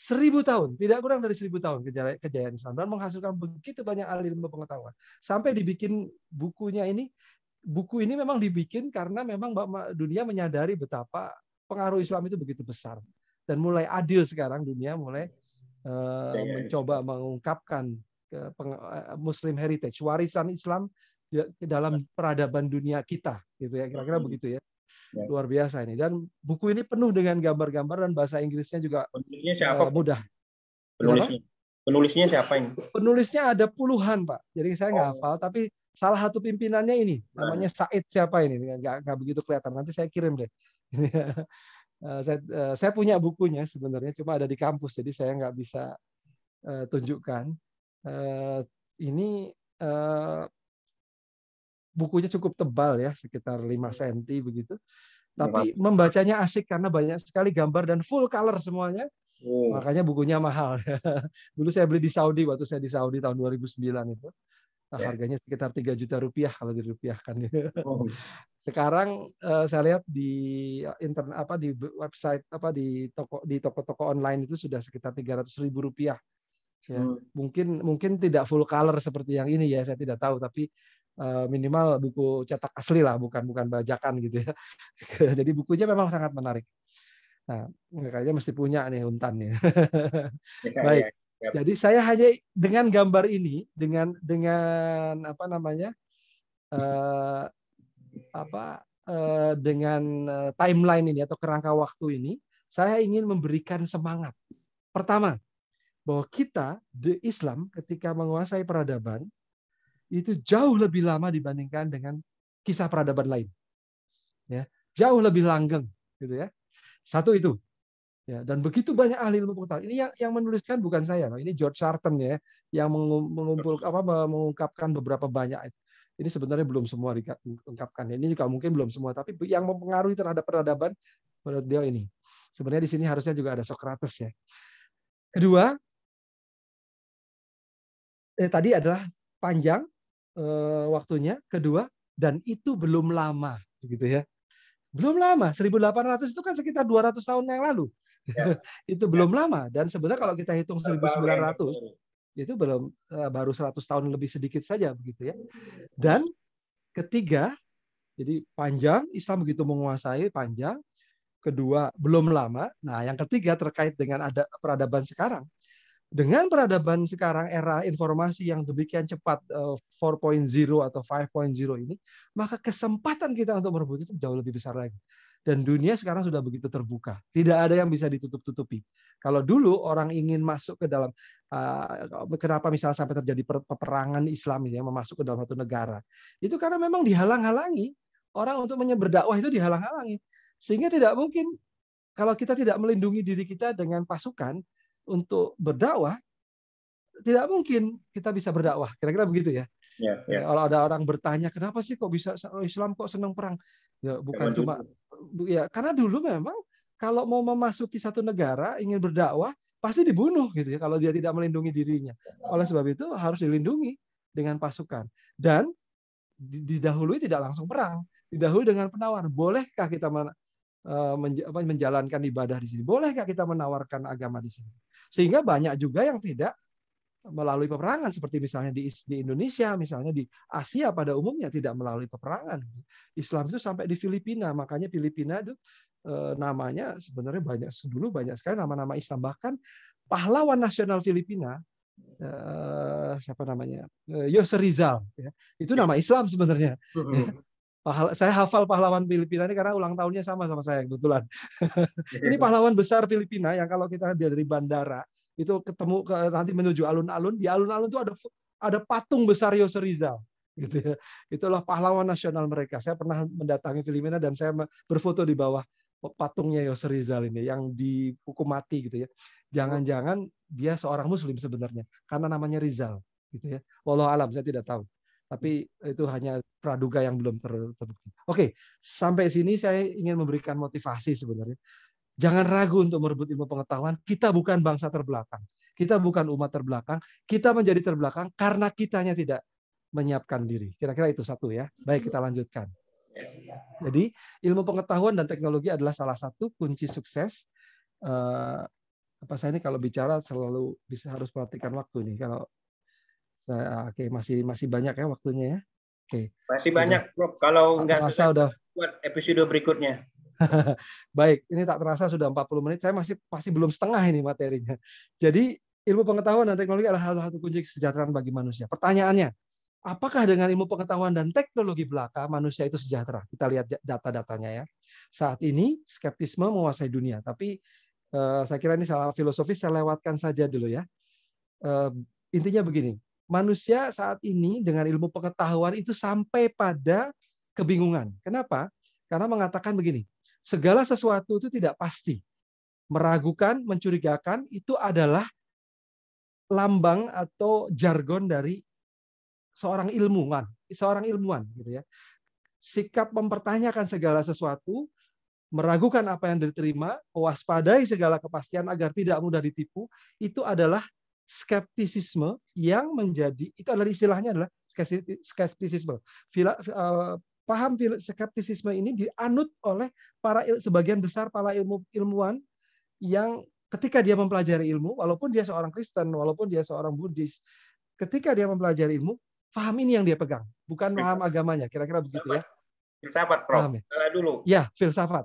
1000 tahun, tidak kurang dari 1000 tahun kejayaan Islam dan menghasilkan begitu banyak ahli ilmu pengetahuan. Sampai dibikin bukunya ini, buku ini memang dibikin karena memang dunia menyadari betapa pengaruh Islam itu begitu besar. Dan mulai adil sekarang dunia mulai mencoba mengungkapkan Muslim heritage, warisan Islam dalam peradaban dunia kita, gitu ya, kira-kira begitu ya. Ya. Luar biasa ini. Dan buku ini penuh dengan gambar-gambar dan bahasa Inggrisnya juga Penulisnya siapa? mudah. Penulisnya. Penulisnya siapa ini? Penulisnya ada puluhan, Pak. Jadi saya nggak hafal, tapi salah satu pimpinannya ini, namanya Said siapa ini? Nggak begitu kelihatan. Nanti saya kirim deh. Saya punya bukunya sebenarnya, cuma ada di kampus, jadi saya nggak bisa tunjukkan. Ini bukunya cukup tebal ya, sekitar 5 cm begitu. Tapi membacanya asik karena banyak sekali gambar dan full color semuanya. Makanya bukunya mahal. Dulu saya beli di Saudi, waktu saya di Saudi tahun 2009 itu. Harganya sekitar 3 juta rupiah kalau dirupiahkan. Sekarang saya lihat di internet di website di toko-toko online itu sudah sekitar 300.000 rupiah. Ya, mungkin tidak full color seperti yang ini ya, saya tidak tahu, tapi minimal buku cetak asli lah, bukan bajakan gitu ya. Jadi bukunya memang sangat menarik. Nah, kayaknya mesti punya nih Untan nih. Baik. Jadi saya hanya dengan gambar ini, dengan apa namanya, dengan timeline ini atau kerangka waktu ini, saya ingin memberikan semangat. Pertama, bahwa kita di Islam ketika menguasai peradaban itu jauh lebih lama dibandingkan dengan kisah peradaban lain. Ya, jauh lebih langgeng, gitu ya. Satu itu. Ya, dan begitu banyak ahli ilmu pengetahuan. Ini yang menuliskan bukan saya, ini George Sarton ya, yang mengungkapkan beberapa banyak. Ini sebenarnya belum semua diungkapkan. Ini juga mungkin belum semua, tapi yang mempengaruhi terhadap peradaban menurut dia ini. Sebenarnya di sini harusnya juga ada Socrates ya. Kedua, tadi adalah panjang waktunya. Kedua, dan itu belum lama, begitu ya. Belum lama. 1800 itu kan sekitar 200 tahun yang lalu. Ya. Itu belum lama. Dan sebenarnya kalau kita hitung 1900 itu belum, baru 100 tahun lebih sedikit saja, begitu ya. Dan ketiga, jadi panjang, Islam begitu menguasai, panjang. Kedua, belum lama. Nah, yang ketiga terkait dengan ada peradaban sekarang. Dengan peradaban sekarang, era informasi yang demikian cepat, 4.0 atau 5.0 ini, maka kesempatan kita untuk merebut itu jauh lebih besar lagi. Dan dunia sekarang sudah begitu terbuka. Tidak ada yang bisa ditutup-tutupi. Kalau dulu orang ingin masuk ke dalam, kenapa misalnya sampai terjadi peperangan Islam ini, masuk ke dalam satu negara, itu karena memang dihalang-halangi. Orang untuk berdakwah itu dihalang-halangi. Sehingga tidak mungkin, kalau kita tidak melindungi diri kita dengan pasukan, untuk berdakwah, tidak mungkin kita bisa berdakwah. Kira-kira begitu ya. Ya. Kalau ada orang bertanya, kenapa sih kok bisa Islam kok senang perang? Ya, bukan cuma ya, karena dulu memang kalau mau memasuki satu negara ingin berdakwah pasti dibunuh gitu ya kalau dia tidak melindungi dirinya. Oleh sebab itu harus dilindungi dengan pasukan. Dan didahului tidak langsung perang, didahului dengan penawaran. Bolehkah kita menjalankan ibadah di sini? Bolehkah kita menawarkan agama di sini? Sehingga banyak juga yang tidak melalui peperangan, seperti misalnya di Indonesia, misalnya di Asia pada umumnya tidak melalui peperangan. Islam itu sampai di Filipina, makanya Filipina itu namanya sebenarnya dulu banyak sekali nama-nama Islam. Bahkan pahlawan nasional Filipina, siapa namanya, Yosef Rizal, ya, itu nama Islam sebenarnya. Saya hafal pahlawan Filipina ini karena ulang tahunnya sama saya kebetulan. Ini pahlawan besar Filipina yang kalau kita dari bandara itu ketemu nanti menuju alun-alun, di alun-alun itu ada patung besar Yosef Rizal, gitu ya. Itulah pahlawan nasional mereka. Saya pernah mendatangi Filipina dan saya berfoto di bawah patungnya Yosef Rizal ini yang dihukum mati gitu ya. Jangan-jangan dia seorang Muslim sebenarnya karena namanya Rizal, gitu ya. Wallahu alam, saya tidak tahu. Tapi itu hanya praduga yang belum terbukti. Oke, sampai sini saya ingin memberikan motivasi sebenarnya. Jangan ragu untuk merebut ilmu pengetahuan. Kita bukan bangsa terbelakang. Kita bukan umat terbelakang. Kita menjadi terbelakang karena kitanya tidak menyiapkan diri. Kira-kira itu satu ya. Baik, kita lanjutkan. Jadi ilmu pengetahuan dan teknologi adalah salah satu kunci sukses. Saya ini kalau bicara selalu harus perhatikan waktu nih. Kalau masih banyak ya waktunya ya. Masih banyak, Prof. Kalau nggak selesai udah buat episode berikutnya. Baik, ini tak terasa sudah 40 menit. Saya masih belum setengah ini materinya. Jadi ilmu pengetahuan dan teknologi adalah salah satu kunci kesejahteraan bagi manusia. Pertanyaannya, Apakah dengan ilmu pengetahuan dan teknologi belaka manusia itu sejahtera? Kita lihat data-datanya ya. Saat ini skeptisme menguasai dunia, tapi saya kira ini salah filosofis, saya lewatkan saja dulu ya. Intinya begini, manusia saat ini dengan ilmu pengetahuan itu sampai pada kebingungan. Kenapa? Karena mengatakan begini, segala sesuatu itu tidak pasti. Meragukan, mencurigakan itu adalah lambang atau jargon dari seorang ilmuwan gitu ya. Sikap mempertanyakan segala sesuatu, meragukan apa yang diterima, mewaspadai segala kepastian agar tidak mudah ditipu, itu adalah skeptisisme yang menjadi, itu adalah istilahnya adalah skeptisisme. Paham skeptisisme ini dianut oleh sebagian besar para ilmuwan yang ketika dia mempelajari ilmu, walaupun dia seorang Kristen, walaupun dia seorang Buddhis, ketika dia mempelajari ilmu, paham ini yang dia pegang, bukan paham agamanya. Kira-kira begitu ya. Filsafat, Prof. Paham ya? Salah dulu. Ya, filsafat,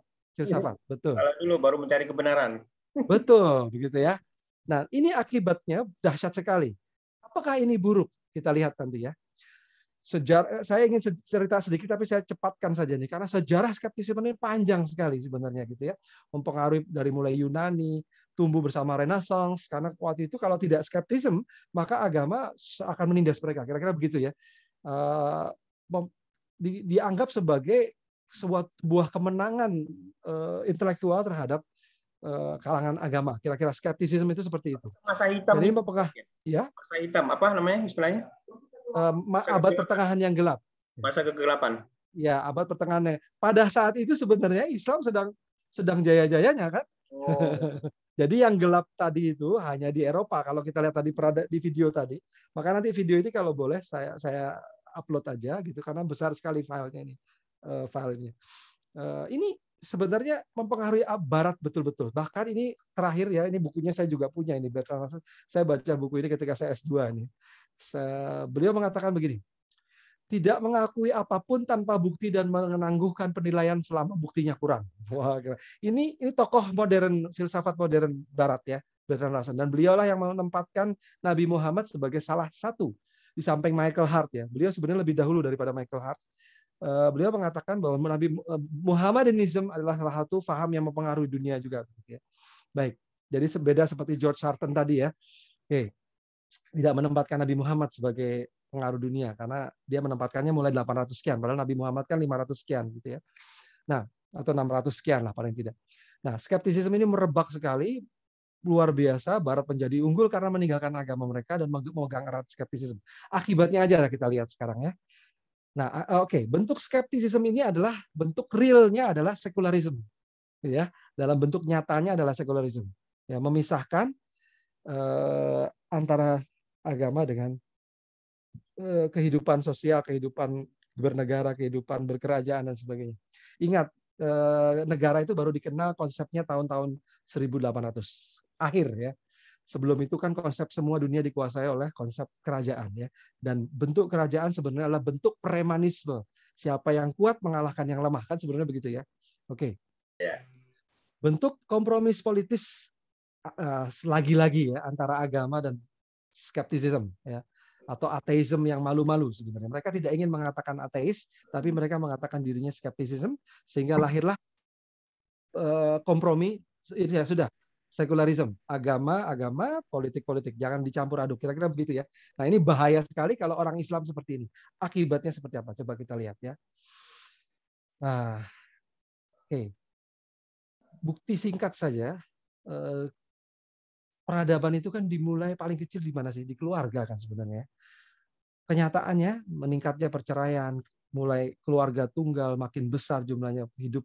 betul. Salah dulu, baru mencari kebenaran. Betul, begitu ya. Nah, ini akibatnya dahsyat sekali. Apakah ini buruk? Kita lihat nanti ya. Saya ingin cerita sedikit, tapi saya cepatkan saja nih, karena sejarah skeptisisme ini panjang sekali sebenarnya gitu ya, mempengaruhi dari mulai Yunani, tumbuh bersama Renaissance, karena waktu itu kalau tidak skeptisme maka agama akan menindas mereka, kira-kira begitu ya. Dianggap sebagai sebuah kemenangan intelektual terhadap kalangan agama, kira-kira skeptisisme itu seperti itu. Masa hitam. Jadi ya. Masa hitam apa namanya istilahnya? Abad pertengahan yang gelap. Masa kegelapan. Ya, abad pertengahannya. Pada saat itu sebenarnya Islam sedang jaya-jayanya kan. Oh. Jadi yang gelap tadi itu hanya di Eropa. Kalau kita lihat tadi di video tadi, maka nanti video ini kalau boleh saya upload aja gitu karena besar sekali filenya ini. Ini sebenarnya mempengaruhi Barat betul-betul. Bahkan ini terakhir ya, ini bukunya saya juga punya ini. Saya baca buku ini ketika saya S2 nih. Beliau mengatakan begini, tidak mengakui apapun tanpa bukti dan menangguhkan penilaian selama buktinya kurang. Wah, ini tokoh modern, filsafat modern Barat ya, Bertrand Russell. Dan beliaulah yang menempatkan Nabi Muhammad sebagai salah satu di samping Michael Hart ya. Beliau sebenarnya lebih dahulu daripada Michael Hart. Beliau mengatakan bahwa Nabi Muhammadanism adalah salah satu faham yang mempengaruhi dunia juga. Baik, jadi beda seperti George Sarton tadi ya. Oke. Tidak menempatkan Nabi Muhammad sebagai pengaruh dunia karena dia menempatkannya mulai 800 sekian, padahal Nabi Muhammad kan 500 sekian gitu ya. Nah, atau 600 sekian lah paling tidak. Nah, skeptisisme ini merebak sekali, luar biasa. Barat menjadi unggul karena meninggalkan agama mereka dan memegang erat skeptisisme. Akibatnya aja lah kita lihat sekarang ya. Nah, oke, bentuk skeptisisme ini adalah bentuk realnya adalah sekularisme. Ya, dalam bentuk nyatanya adalah sekularisme. Ya, memisahkan antara agama dengan kehidupan sosial, kehidupan bernegara, kehidupan berkerajaan dan sebagainya. Ingat, negara itu baru dikenal konsepnya tahun-tahun 1800 akhir ya. Sebelum itu kan konsep semua dunia dikuasai oleh konsep kerajaan ya. Dan bentuk kerajaan sebenarnya adalah bentuk premanisme. Siapa yang kuat mengalahkan yang lemah, kan sebenarnya begitu ya. Oke. Bentuk kompromis politis lagi-lagi ya antara agama dan skeptisisme ya, atau ateisme yang malu-malu sebenarnya. Mereka tidak ingin mengatakan ateis, tapi mereka mengatakan dirinya skeptisisme, sehingga lahirlah kompromi. Ya sudah, sekularisme, agama, politik, jangan dicampur aduk. Kira-kira begitu ya. Nah, ini bahaya sekali kalau orang Islam seperti ini. Akibatnya seperti apa? Coba kita lihat ya. Nah, oke. Bukti singkat saja. Peradaban itu kan dimulai paling kecil di mana sih? Di keluarga kan sebenarnya. Kenyataannya meningkatnya perceraian, mulai keluarga tunggal makin besar jumlahnya, hidup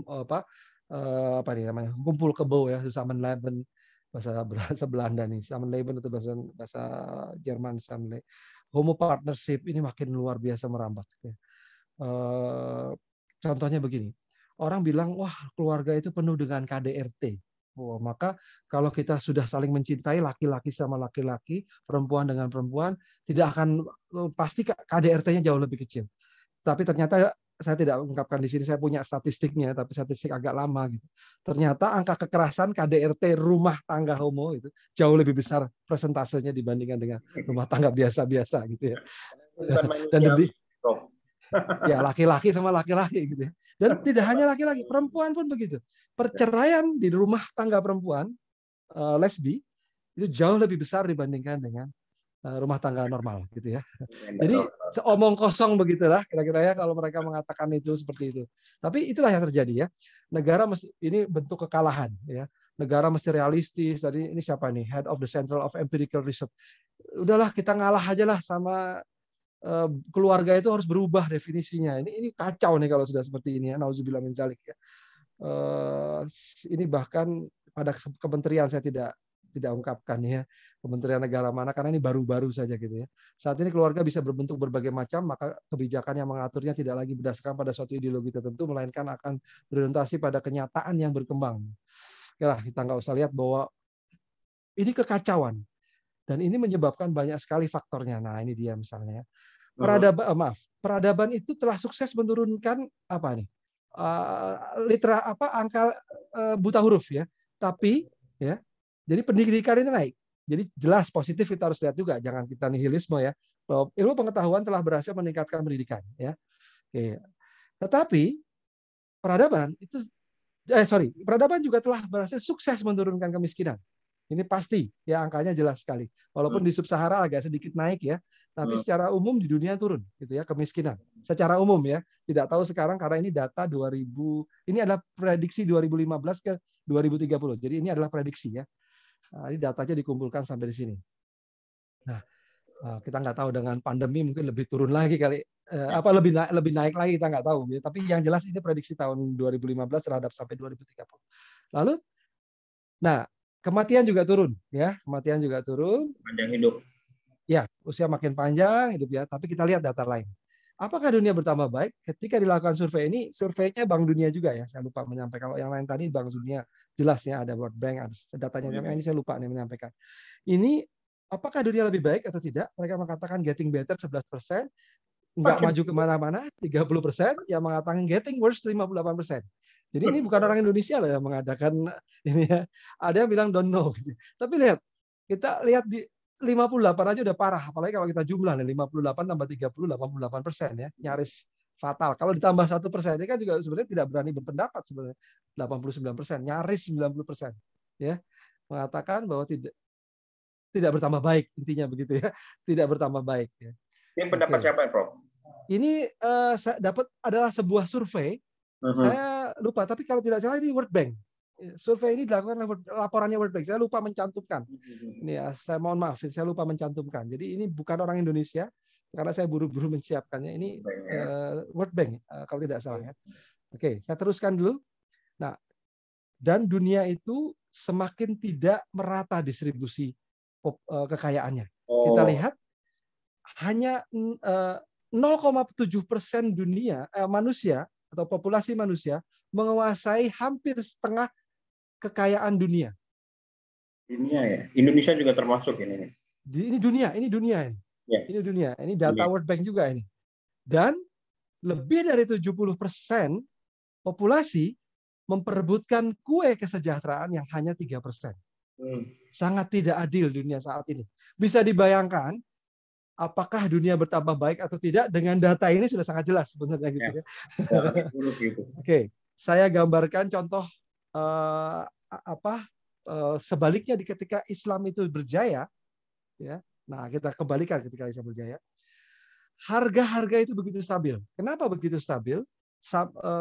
apa nih namanya? Kumpul kebo ya, Samenleben bahasa Belanda nih, Samenleben atau bahasa Jerman Samenleben. Homo partnership ini makin luar biasa merambat. Contohnya begini. Orang bilang, wah keluarga itu penuh dengan KDRT. Oh, maka kalau kita sudah saling mencintai laki-laki sama laki-laki, perempuan dengan perempuan, tidak akan pasti KDRT-nya jauh lebih kecil. Tapi ternyata saya tidak ungkapkan di sini, saya punya statistiknya, tapi statistik agak lama gitu. Ternyata angka kekerasan KDRT rumah tangga homo itu jauh lebih besar persentasenya dibandingkan dengan rumah tangga biasa-biasa gitu ya. Bukan Dan manusia. lebih ya laki-laki sama laki-laki gitu ya. Dan tidak hanya laki-laki, perempuan pun begitu. Perceraian di rumah tangga perempuan lesbi itu jauh lebih besar dibandingkan dengan rumah tangga normal gitu ya. Jadi seomong kosong begitulah kira-kira ya kalau mereka mengatakan itu seperti itu. Tapi itulah yang terjadi ya. Negara mesti, ini bentuk kekalahan ya. Negara mesti realistis. Tadi ini siapa nih? Head of the Central of Empirical Research. Udahlah kita ngalah aja lah sama keluarga itu harus berubah definisinya. Ini kacau nih kalau sudah seperti ini ya. Nauzubillah min dzalik ya. Ini bahkan pada kementerian saya tidak ungkapkan ya kementerian negara mana karena ini baru-baru saja gitu ya. Saat ini keluarga bisa berbentuk berbagai macam, maka kebijakan yang mengaturnya tidak lagi berdasarkan pada suatu ideologi tertentu, melainkan akan berorientasi pada kenyataan yang berkembang. Ya, kita nggak usah lihat bahwa ini kekacauan dan ini menyebabkan banyak sekali faktornya. Nah ini dia misalnya. Peradaban itu telah sukses menurunkan apa nih? Angka buta huruf ya. Tapi ya, jadi pendidikan ini naik. Jadi jelas positif kita harus lihat juga, jangan kita nihilisme ya. Bahwa ilmu pengetahuan telah berhasil meningkatkan pendidikan ya. Oke. Tetapi peradaban juga telah berhasil sukses menurunkan kemiskinan. Ini pasti ya, angkanya jelas sekali. Walaupun di sub-Sahara agak sedikit naik ya, tapi secara umum di dunia turun gitu ya kemiskinan. Secara umum ya, tidak tahu sekarang karena ini data 2000, ini adalah prediksi 2015 ke 2030. Jadi ini adalah prediksi ya. Nah, ini datanya dikumpulkan sampai di sini. Nah, kita nggak tahu dengan pandemi mungkin lebih turun lagi kali, lebih naik lagi kita nggak tahu. Ya. Tapi yang jelas ini prediksi tahun 2015 terhadap sampai 2030. Lalu, nah kematian juga turun, ya. Kematian juga turun. Panjang hidup. Ya, usia makin panjang hidup ya. Tapi kita lihat data lain. Apakah dunia bertambah baik? Ketika dilakukan survei ini, surveinya Bank Dunia juga ya. Saya lupa menyampaikan. Kalau yang lain tadi Bank Dunia jelasnya ada World Bank, ada datanya. Ini saya lupa nih menyampaikan. Ini apakah dunia lebih baik atau tidak? Mereka mengatakan getting better 11%, nggak maju kemana-mana 30%, yang mengatakan getting worse 58%. Jadi ini bukan orang Indonesia loh yang mengadakan ini ya. Ada yang bilang don't know. Gitu. Tapi kita lihat di 58 aja udah parah. Apalagi kalau kita jumlah nih 58 tambah 30, 88% ya. Nyaris fatal. Kalau ditambah 1%, ini kan juga sebenarnya tidak berani berpendapat sebenarnya. 89%, nyaris 90%. Ya. Mengatakan bahwa tidak bertambah baik, intinya begitu ya. Tidak bertambah baik. Ya. Ini pendapat siapa, Prof? Ini saya dapat adalah sebuah survei. Saya lupa, tapi kalau tidak salah ini World Bank. Survei ini dilakukan laporannya World Bank. Saya lupa mencantumkan. Ini ya, saya mohon maaf, saya lupa mencantumkan. Jadi ini bukan orang Indonesia karena saya buru-buru menyiapkannya. Ini World Bank kalau tidak salah ya. Oke, saya teruskan dulu. Nah, dan dunia itu semakin tidak merata distribusi kekayaannya. Kita lihat hanya 0,7% dunia manusia atau populasi manusia menguasai hampir setengah kekayaan dunia. Dunia ya. Indonesia juga termasuk ini. Ini dunia. Ya. Ini dunia. Ini data World Bank juga ini. Dan lebih dari 70% populasi memperebutkan kue kesejahteraan yang hanya 3%. Sangat tidak adil dunia saat ini. Bisa dibayangkan apakah dunia bertambah baik atau tidak dengan data ini sudah sangat jelas sebenarnya gitu ya. Oke, saya gambarkan contoh sebaliknya ketika Islam itu berjaya ya. Nah, kita kembalikan ketika Islam berjaya. Harga-harga itu begitu stabil. Kenapa begitu stabil?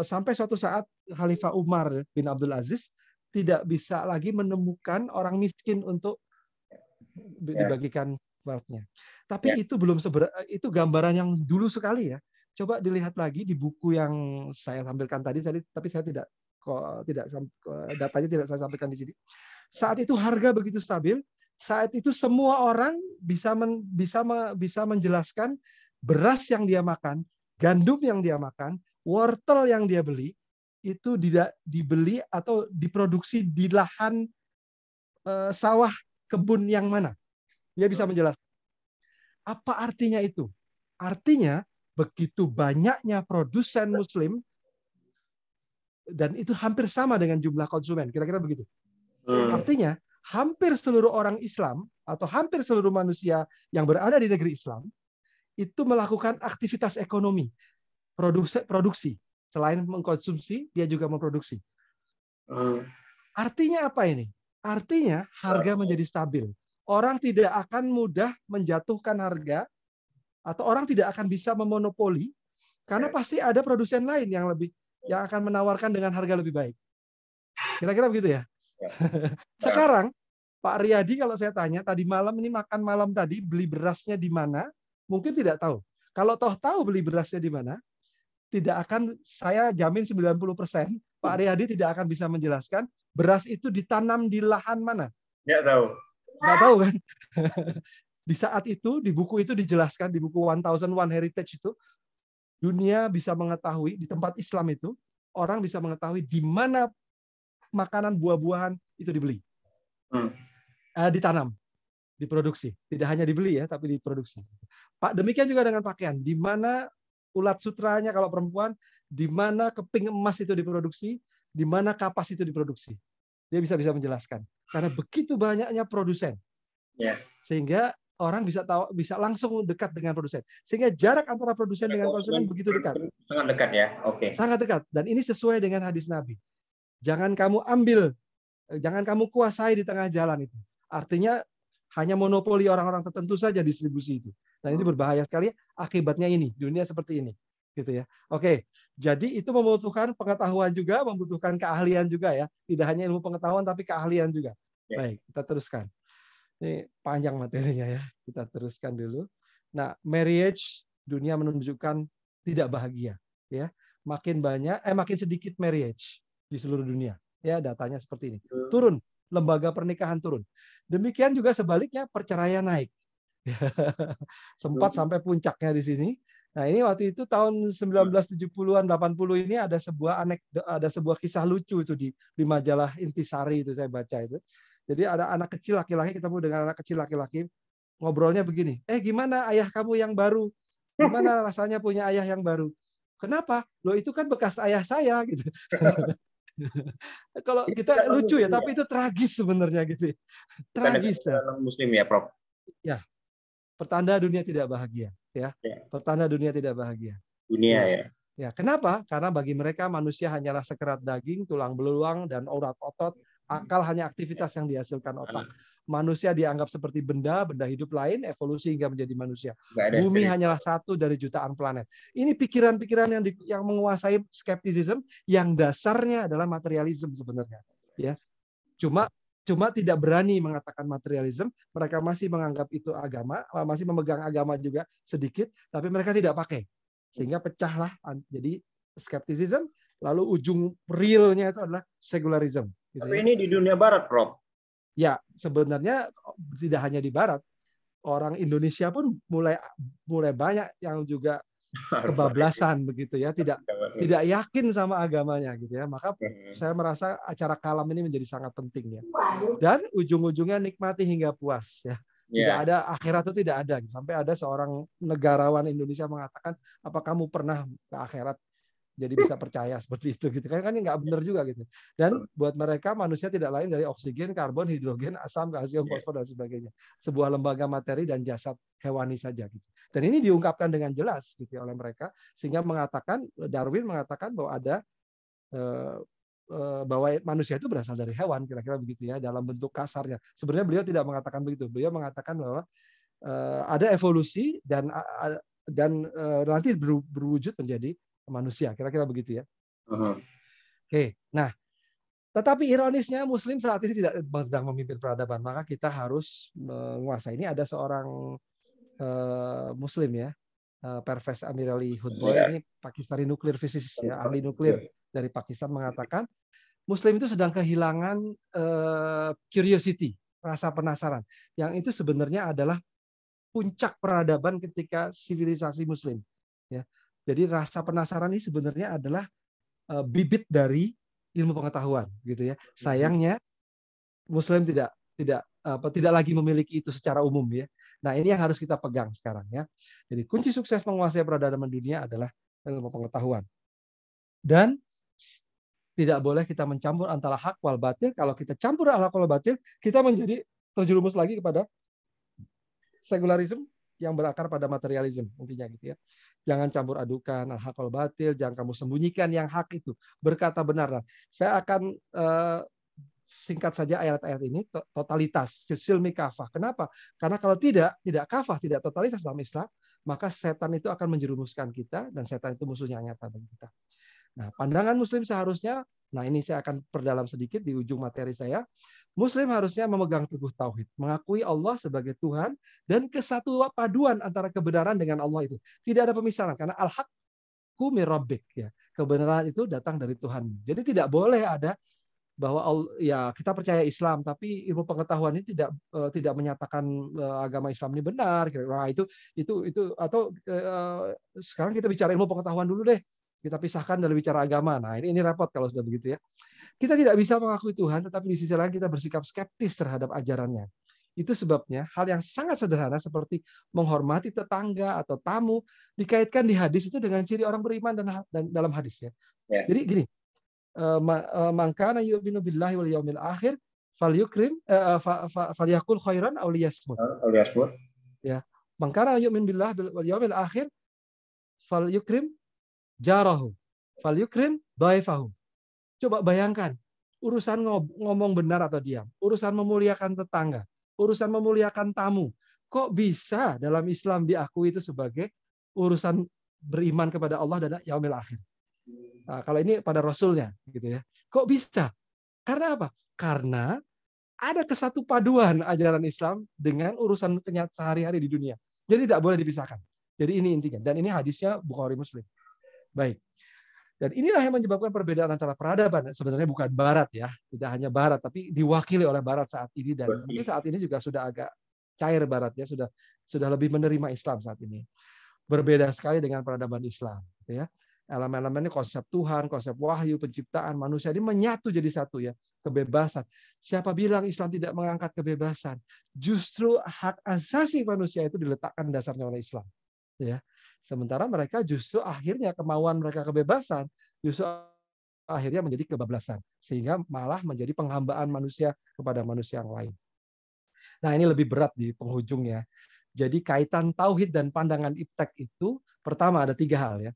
Sampai suatu saat Khalifah Umar bin Abdul Aziz tidak bisa lagi menemukan orang miskin untuk dibagikan wealth-nya. Tapi itu belum itu gambaran yang dulu sekali ya. Coba dilihat lagi di buku yang saya tampilkan tadi, tapi saya tidak datanya tidak saya sampaikan di sini. Saat itu harga begitu stabil, saat itu semua orang bisa menjelaskan beras yang dia makan, gandum yang dia makan, wortel yang dia beli itu dibeli atau diproduksi di lahan sawah kebun yang mana. Dia bisa menjelaskan. Apa artinya itu? Artinya begitu banyaknya produsen Muslim dan itu hampir sama dengan jumlah konsumen. Kira-kira begitu. Artinya hampir seluruh orang Islam atau hampir seluruh manusia yang berada di negeri Islam itu melakukan aktivitas ekonomi, produksi. Selain mengkonsumsi, dia juga memproduksi. Artinya apa ini? Artinya harga menjadi stabil. Orang tidak akan mudah menjatuhkan harga, atau orang tidak akan bisa memonopoli, karena pasti ada produsen lain yang akan menawarkan dengan harga lebih baik. Kira-kira begitu ya. Sekarang Pak Riyadi, kalau saya tanya tadi malam ini makan malam tadi beli berasnya di mana, mungkin tidak tahu. Kalau tahu beli berasnya di mana, tidak akan, saya jamin 90% Pak Riyadi tidak akan bisa menjelaskan beras itu ditanam di lahan mana. Nggak tahu. Nggak tahu kan? Di saat itu, di buku itu dijelaskan, di buku 1001 Heritage itu, dunia bisa mengetahui, di tempat Islam itu, orang bisa mengetahui di mana makanan buah-buahan itu dibeli. Ditanam, diproduksi. Tidak hanya dibeli ya, tapi diproduksi. Pak, demikian juga dengan pakaian. Di mana ulat sutranya kalau perempuan, di mana keping emas itu diproduksi, di mana kapas itu diproduksi. Dia bisa menjelaskan. Karena begitu banyaknya produsen. Sehingga orang bisa langsung dekat dengan produsen. Sehingga jarak antara produsen dengan konsumen begitu dekat. Sangat dekat ya. Oke. Sangat dekat. Dan ini sesuai dengan hadis Nabi. Jangan kamu kuasai di tengah jalan itu. Artinya hanya monopoli orang-orang tertentu saja distribusi itu. Dan ini berbahaya sekali. Akibatnya ini, dunia seperti ini. Gitu ya. Oke. Jadi itu membutuhkan pengetahuan juga, membutuhkan keahlian juga ya. Tidak hanya ilmu pengetahuan tapi keahlian juga. Baik, kita teruskan. Ini panjang materinya ya. Kita teruskan dulu. Nah, marriage, dunia menunjukkan tidak bahagia ya. Makin sedikit marriage di seluruh dunia. Ya, datanya seperti ini. Turun, lembaga pernikahan turun. Demikian juga sebaliknya perceraian naik. Sempat sampai puncaknya di sini. Nah, ini waktu itu tahun 1970-an 80 ini ada sebuah kisah lucu itu di majalah Intisari itu saya baca itu. Jadi ada anak kecil laki-laki ketemu dengan anak kecil laki-laki, ngobrolnya begini, gimana ayah kamu yang baru? Gimana rasanya punya ayah yang baru? Kenapa? Loh itu kan bekas ayah saya gitu. Kalau kita lucu ya, tapi itu tragis sebenarnya gitu. Tragis ya. Muslim ya, Prof. Ya. Pertanda dunia tidak bahagia ya. Pertanda dunia tidak bahagia. Dunia ya. Ya, kenapa? Karena bagi mereka manusia hanyalah sekerat daging, tulang belulang dan urat otot. Akal hanya aktivitas yang dihasilkan otak. Manusia dianggap seperti benda hidup lain, evolusi hingga menjadi manusia. Bumi hanyalah satu dari jutaan planet. Ini pikiran-pikiran yang menguasai skeptisisme yang dasarnya adalah materialisme sebenarnya. Ya, cuma tidak berani mengatakan materialisme. Mereka masih menganggap itu agama, masih memegang agama juga sedikit, tapi mereka tidak pakai. Sehingga pecahlah jadi skeptisisme. Lalu ujung realnya itu adalah sekularisme. Gitu. Tapi ini di dunia barat, Prof. Ya, sebenarnya tidak hanya di barat. Orang Indonesia pun mulai banyak yang juga kebablasan begitu ya, tidak yakin sama agamanya gitu ya. Maka saya merasa acara kalam ini menjadi sangat penting ya. Dan ujung-ujungnya nikmati hingga puas ya. Tidak ada akhirat itu tidak ada. Sampai ada seorang negarawan Indonesia mengatakan, apa kamu pernah ke akhirat? Jadi bisa percaya seperti itu gitu kan nggak benar juga gitu. Dan buat mereka manusia tidak lain dari oksigen, karbon, hidrogen, asam, kalsium, fosfor dan sebagainya. Sebuah lembaga materi dan jasad hewani saja gitu. Dan ini diungkapkan dengan jelas gitu oleh mereka sehingga Darwin mengatakan bahwa ada bahwa manusia itu berasal dari hewan, kira-kira begitu ya dalam bentuk kasarnya. Sebenarnya beliau tidak mengatakan begitu. Beliau mengatakan bahwa ada evolusi dan nanti berwujud menjadi manusia, kira-kira begitu ya. Oke, nah, tetapi ironisnya Muslim saat ini tidak sedang memimpin peradaban, maka kita harus menguasai. Ini ada seorang Muslim ya, Pervez Amirali Hoodbhoy, ini Pakistani nuklir fisis ya, ahli nuklir dari Pakistan mengatakan Muslim itu sedang kehilangan curiosity, rasa penasaran, yang itu sebenarnya adalah puncak peradaban ketika sivilisasi Muslim. Ya. Jadi rasa penasaran ini sebenarnya adalah bibit dari ilmu pengetahuan, gitu ya. Sayangnya Muslim tidak lagi memiliki itu secara umum ya. Nah ini yang harus kita pegang sekarang ya. Jadi kunci sukses menguasai peradaban dunia adalah ilmu pengetahuan. Dan tidak boleh kita mencampur antara hak wal batil. Kalau kita campur hak wal batil, kita menjadi terjerumus lagi kepada sekularisme yang berakar pada materialisme intinya gitu ya. Jangan campur adukan al-haq wal batil, jangan kamu sembunyikan yang hak itu, berkata benar. Saya akan singkat saja ayat-ayat ini, totalitas, silmi kafah. Kenapa? Karena kalau tidak kafah, tidak totalitas dalam Islam, maka setan itu akan menjerumuskan kita, dan setan itu musuhnya nyata bagi kita. Nah, pandangan Muslim seharusnya, nah ini saya akan perdalam sedikit di ujung materi saya. Muslim harusnya memegang teguh tauhid, mengakui Allah sebagai Tuhan, dan kesatuan paduan antara kebenaran dengan Allah itu. Tidak ada pemisahan, karena al-haqqu mir rabbik, ya. Kebenaran itu datang dari Tuhan. Jadi tidak boleh ada bahwa ya kita percaya Islam tapi ilmu pengetahuan ini tidak menyatakan agama Islam ini benar. Nah, itu atau sekarang kita bicara ilmu pengetahuan dulu deh. Kita pisahkan dari bicara agama. Nah, ini repot kalau sudah begitu ya. Kita tidak bisa mengakui Tuhan, tetapi di sisi lain kita bersikap skeptis terhadap ajarannya. Itu sebabnya hal yang sangat sederhana seperti menghormati tetangga atau tamu dikaitkan di hadis itu dengan ciri orang beriman dan dalam hadis ya. Jadi gini, mangkana yu'minu billahi wal yaumil akhir falyukrim falyakul khairan aw liyasmut. Ya, mangkana yu'min billahi wal yaumil akhir falyukrim jarahu falyukrim dhaifahu. Coba bayangkan, urusan ngomong benar atau diam, urusan memuliakan tetangga, urusan memuliakan tamu, kok bisa dalam Islam diakui itu sebagai urusan beriman kepada Allah dan yaumil akhir? Nah, kalau ini pada Rasulnya, gitu ya. Kok bisa? Karena apa? Karena ada kesatu paduan ajaran Islam dengan urusan sehari-hari di dunia. Jadi tidak boleh dipisahkan. Jadi ini intinya. Dan ini hadisnya Bukhari Muslim. Baik. Dan inilah yang menyebabkan perbedaan antara peradaban. Sebenarnya bukan Barat ya, tidak hanya Barat, tapi diwakili oleh Barat saat ini. Dan mungkin saat ini juga sudah agak cair Barat ya, sudah lebih menerima Islam saat ini. Berbeda sekali dengan peradaban Islam, ya. Elemen-elemennya konsep Tuhan, konsep wahyu, penciptaan manusia ini menyatu jadi satu ya, kebebasan. Siapa bilang Islam tidak mengangkat kebebasan? Justru hak asasi manusia itu diletakkan dasarnya oleh Islam, ya. Sementara mereka justru akhirnya kemauan mereka kebebasan, justru akhirnya menjadi kebablasan, sehingga malah menjadi penghambaan manusia kepada manusia yang lain. Nah, ini lebih berat di penghujungnya. Jadi kaitan tauhid dan pandangan iptek itu pertama ada 3 hal ya.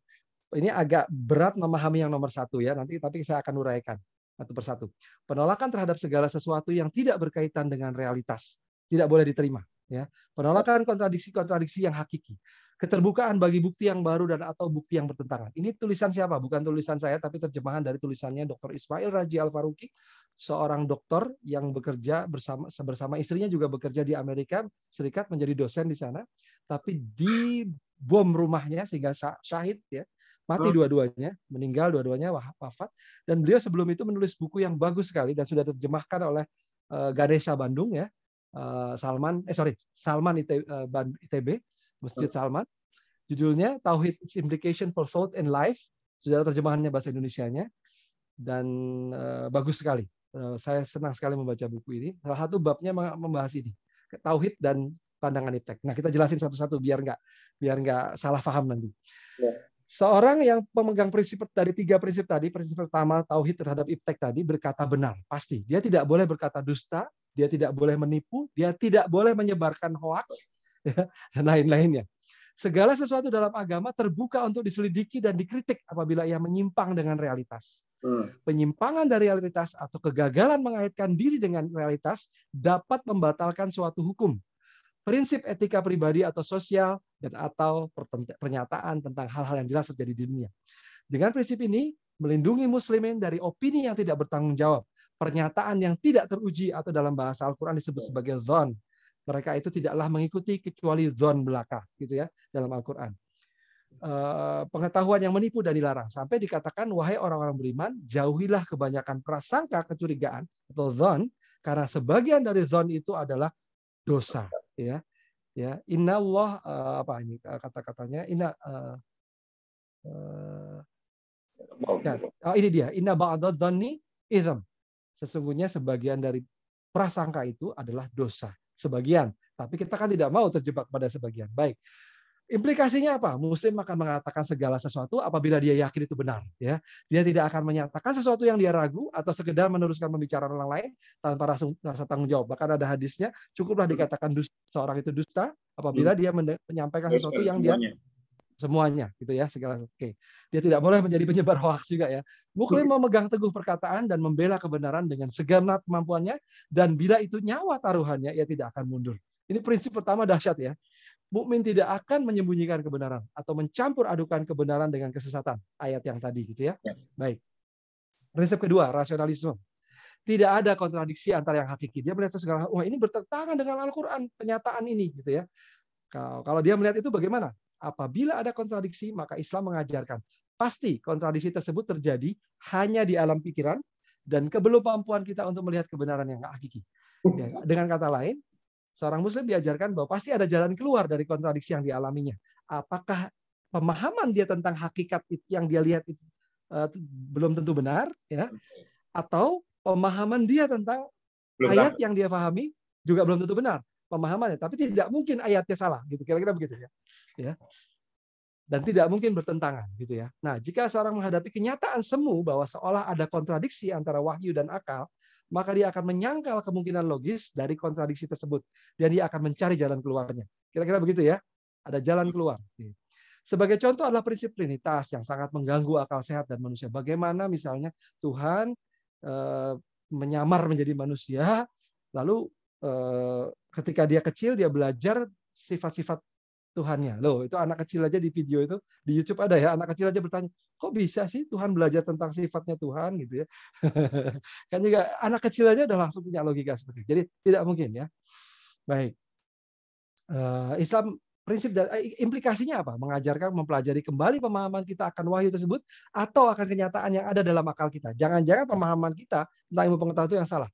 Ini agak berat memahami yang nomor 1 ya, nanti tapi saya akan uraikan satu persatu. Penolakan terhadap segala sesuatu yang tidak berkaitan dengan realitas tidak boleh diterima. Ya, penolakan kontradiksi-kontradiksi yang hakiki, keterbukaan bagi bukti yang baru dan atau bukti yang bertentangan. Ini tulisan siapa? Bukan tulisan saya, tapi terjemahan dari tulisannya Dr. Ismail Raji Al-Faruqi, seorang dokter yang bekerja bersama istrinya juga bekerja di Amerika Serikat menjadi dosen di sana, tapi di bom rumahnya sehingga syahid ya. Mati dua-duanya, meninggal dua-duanya, wafat. Dan beliau sebelum itu menulis buku yang bagus sekali dan sudah terjemahkan oleh Ganesha Bandung ya, Salman ITB, Masjid Salman. Judulnya Tauhid Implication for Thought and Life, sudah ada terjemahannya bahasa Indonesianya dan bagus sekali. Saya senang sekali membaca buku ini. Salah satu babnya membahas ini, tauhid dan pandangan iptek. Nah, kita jelasin satu-satu biar nggak salah paham nanti. Ya. Seorang yang pemegang prinsip dari 3 prinsip tadi, prinsip pertama tauhid terhadap iptek tadi berkata benar, pasti. Dia tidak boleh berkata dusta, dia tidak boleh menipu, dia tidak boleh menyebarkan hoaks, ya, dan lain-lainnya. Segala sesuatu dalam agama terbuka untuk diselidiki dan dikritik apabila ia menyimpang dengan realitas. Penyimpangan dari realitas atau kegagalan mengaitkan diri dengan realitas dapat membatalkan suatu hukum, prinsip etika pribadi atau sosial, dan atau pernyataan tentang hal-hal yang jelas terjadi di dunia. Dengan prinsip ini, melindungi muslimin dari opini yang tidak bertanggung jawab, pernyataan yang tidak teruji atau dalam bahasa Al-Quran disebut sebagai dzon. Mereka itu tidaklah mengikuti kecuali dzon belaka, gitu ya, dalam Al-Quran. Pengetahuan yang menipu dan dilarang. Sampai dikatakan, wahai orang-orang beriman, jauhilah kebanyakan prasangka kecurigaan atau dzon, karena sebagian dari dzon itu adalah dosa. Ya, Inna Allah apa ini kata-katanya? Ini dia. Inna ba'dadh-dhanni itsm. Sesungguhnya sebagian dari prasangka itu adalah dosa. Sebagian. Tapi kita kan tidak mau terjebak pada sebagian. Baik. Implikasinya apa? Muslim akan mengatakan segala sesuatu apabila dia yakin itu benar. Ya, dia tidak akan menyatakan sesuatu yang dia ragu atau sekedar meneruskan pembicaraan orang lain tanpa rasa tanggung jawab. Bahkan ada hadisnya, cukuplah dikatakan seorang itu dusta apabila dia menyampaikan sesuatu yang dia semuanya, gitu ya, segala. Oke, dia tidak boleh menjadi penyebar hoaks juga ya. Muslim memegang teguh perkataan dan membela kebenaran dengan segenap kemampuannya, dan bila itu nyawa taruhannya, ia tidak akan mundur. Ini prinsip pertama dahsyat ya. Mukmin tidak akan menyembunyikan kebenaran atau mencampur adukan kebenaran dengan kesesatan. Ayat yang tadi gitu ya. Baik. Prinsip kedua, rasionalisme. Tidak ada kontradiksi antara yang hakiki. Dia melihat segala, wah ini bertentangan dengan Al-Qur'an, kenyataan ini gitu ya. Kalau dia melihat itu bagaimana? Apabila ada kontradiksi, maka Islam mengajarkan pasti kontradiksi tersebut terjadi hanya di alam pikiran dan kebelumampuan kita untuk melihat kebenaran yang hakiki. Ya, dengan kata lain, seorang Muslim diajarkan bahwa pasti ada jalan keluar dari kontradiksi yang dialaminya. Apakah pemahaman dia tentang hakikat yang dia lihat itu belum tentu benar, ya, atau pemahaman dia tentang ayat yang dia pahami juga belum tentu benar pemahamannya, tapi tidak mungkin ayatnya salah, gitu. Kira-kira begitu ya. Ya. Dan tidak mungkin bertentangan, gitu ya. Nah, jika seorang menghadapi kenyataan semu bahwa seolah ada kontradiksi antara wahyu dan akal, maka dia akan menyangkal kemungkinan logis dari kontradiksi tersebut. Dan dia akan mencari jalan keluarnya. Kira-kira begitu ya. Ada jalan keluar. Sebagai contoh adalah prinsip trinitas yang sangat mengganggu akal sehat dan manusia. Bagaimana misalnya Tuhan menyamar menjadi manusia, lalu ketika dia kecil dia belajar sifat-sifat Tuhannya. Loh, itu anak kecil aja di video itu di YouTube ada ya, anak kecil aja bertanya, kok bisa sih Tuhan belajar tentang sifatnya Tuhan gitu ya. Kan juga anak kecil aja udah langsung punya logika seperti itu. Jadi tidak mungkin ya. Baik. Islam prinsip dan implikasinya apa? Mengajarkan mempelajari kembali pemahaman kita akan wahyu tersebut atau akan kenyataan yang ada dalam akal kita. Jangan-jangan pemahaman kita tentang ilmu pengetahuan itu yang salah.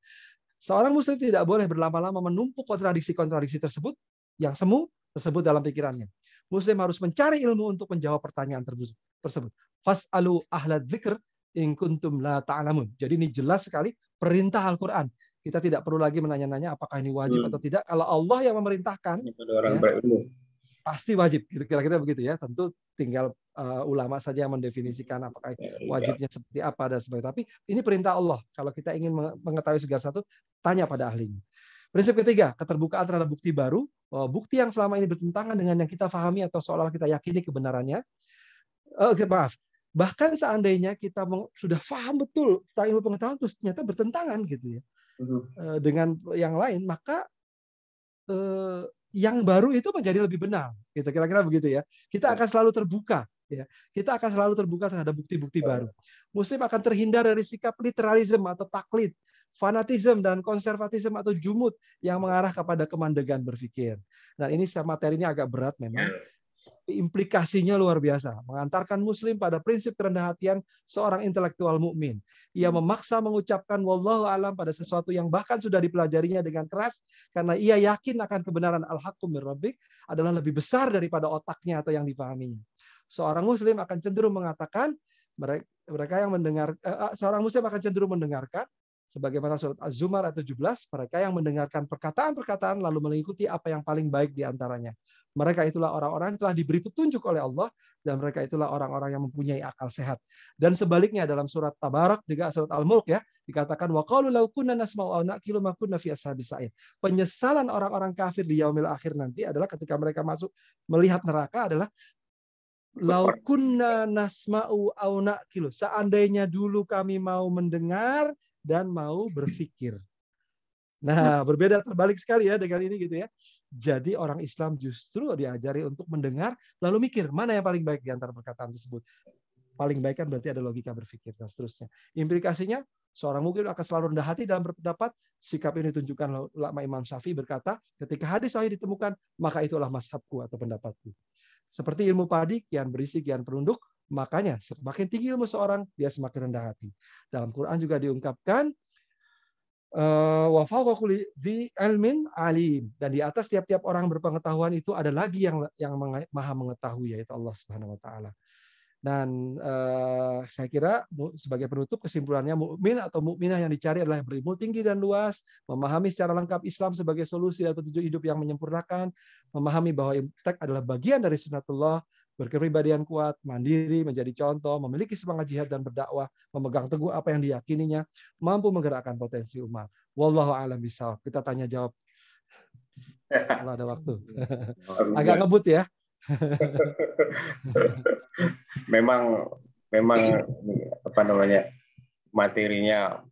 Seorang muslim tidak boleh berlama-lama menumpuk kontradiksi-kontradiksi tersebut yang semu tersebut dalam pikirannya. Muslim harus mencari ilmu untuk menjawab pertanyaan tersebut. Fas'alu ahla dzikr in kuntum la ta'lamun. Jadi ini jelas sekali perintah Al-Qur'an. Kita tidak perlu lagi menanya-nanya apakah ini wajib atau tidak. Kalau Allah yang memerintahkan, ya, pasti wajib. Kira-kira begitu ya. Tentu tinggal ulama saja yang mendefinisikan apakah wajibnya seperti apa dan sebagainya. Tapi ini perintah Allah. Kalau kita ingin mengetahui segala sesuatu, tanya pada ahlinya. Prinsip ketiga, keterbukaan terhadap bukti baru. Bukti yang selama ini bertentangan dengan yang kita pahami atau seolah kita yakini kebenarannya. Bahkan seandainya kita sudah paham betul tentang ilmu pengetahuan, terus ternyata bertentangan gitu ya dengan yang lain, maka yang baru itu menjadi lebih benar. Gitu, kira-kira begitu ya. Kita akan selalu terbuka. Ya, kita akan selalu terbuka terhadap bukti-bukti baru. Muslim akan terhindar dari sikap literalisme atau taklid, fanatisme dan konservatisme atau jumud yang mengarah kepada kemandegan berpikir. Nah, ini materinya agak berat memang. Implikasinya luar biasa, mengantarkan Muslim pada prinsip kerendahan hatian seorang intelektual mukmin. Ia memaksa mengucapkan wallahu alam pada sesuatu yang bahkan sudah dipelajarinya dengan keras karena ia yakin akan kebenaran al-haqqu mir rabbik adalah lebih besar daripada otaknya atau yang dipahaminya. Seorang Muslim akan cenderung mengatakan mereka yang mendengar seorang Muslim akan cenderung mendengarkan sebagaimana surat Az-Zumar ayat 17, mereka yang mendengarkan perkataan-perkataan lalu mengikuti apa yang paling baik di antaranya. Mereka itulah orang-orang yang telah diberi petunjuk oleh Allah dan mereka itulah orang-orang yang mempunyai akal sehat. Dan sebaliknya dalam surat Tabarak juga surat Al-Mulk ya dikatakan wa qalu law kunna nasma'u aw naqilu ma kunna fi ashabis sa'ir. Penyesalan orang-orang kafir di yaumil akhir nanti adalah ketika mereka masuk melihat neraka adalah law kunna nasma'u aw naqilu. Seandainya dulu kami mau mendengar dan mau berpikir. Nah, berbeda terbalik sekali ya dengan ini gitu ya. Jadi orang Islam justru diajari untuk mendengar lalu mikir mana yang paling baik di antara perkataan tersebut. Paling baik kan berarti ada logika berpikir dan seterusnya. Implikasinya seorang mukmin akan selalu rendah hati dalam berpendapat. Sikap ini ditunjukkan ulama Imam Syafi'i berkata, ketika hadis sahih ditemukan, maka itulah mazhabku atau pendapatku. Seperti ilmu padi, kian berisi, kian perunduk, makanya semakin tinggi ilmu seorang, dia semakin rendah hati. Dalam Quran juga diungkapkan, wa fawqa kulli dzi ilmin alim, dan di atas tiap-tiap orang berpengetahuan itu ada lagi yang maha mengetahui, yaitu Allah Subhanahu wa taala. Dan saya kira sebagai penutup kesimpulannya mukmin atau mukminah yang dicari adalah berilmu tinggi dan luas, memahami secara lengkap Islam sebagai solusi dan petunjuk hidup yang menyempurnakan, memahami bahwa imtek adalah bagian dari sunnatullah, berkepribadian kuat, mandiri, menjadi contoh, memiliki semangat jihad dan berdakwah, memegang teguh apa yang diyakininya, mampu menggerakkan potensi umat. Wallahu a'lam bishawab. Kita tanya jawab kalau ada waktu. Agak ngebut ya. memang apa namanya, materinya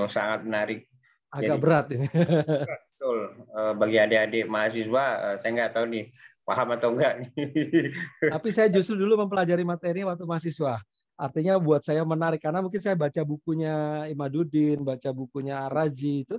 sangat menarik. Agak berat ini. Betul. Bagi adik-adik mahasiswa, saya nggak tahu nih paham atau enggak nih. Tapi saya justru dulu mempelajari materi waktu mahasiswa. Artinya buat saya menarik karena mungkin saya baca bukunya Imaduddin, baca bukunya Raji itu,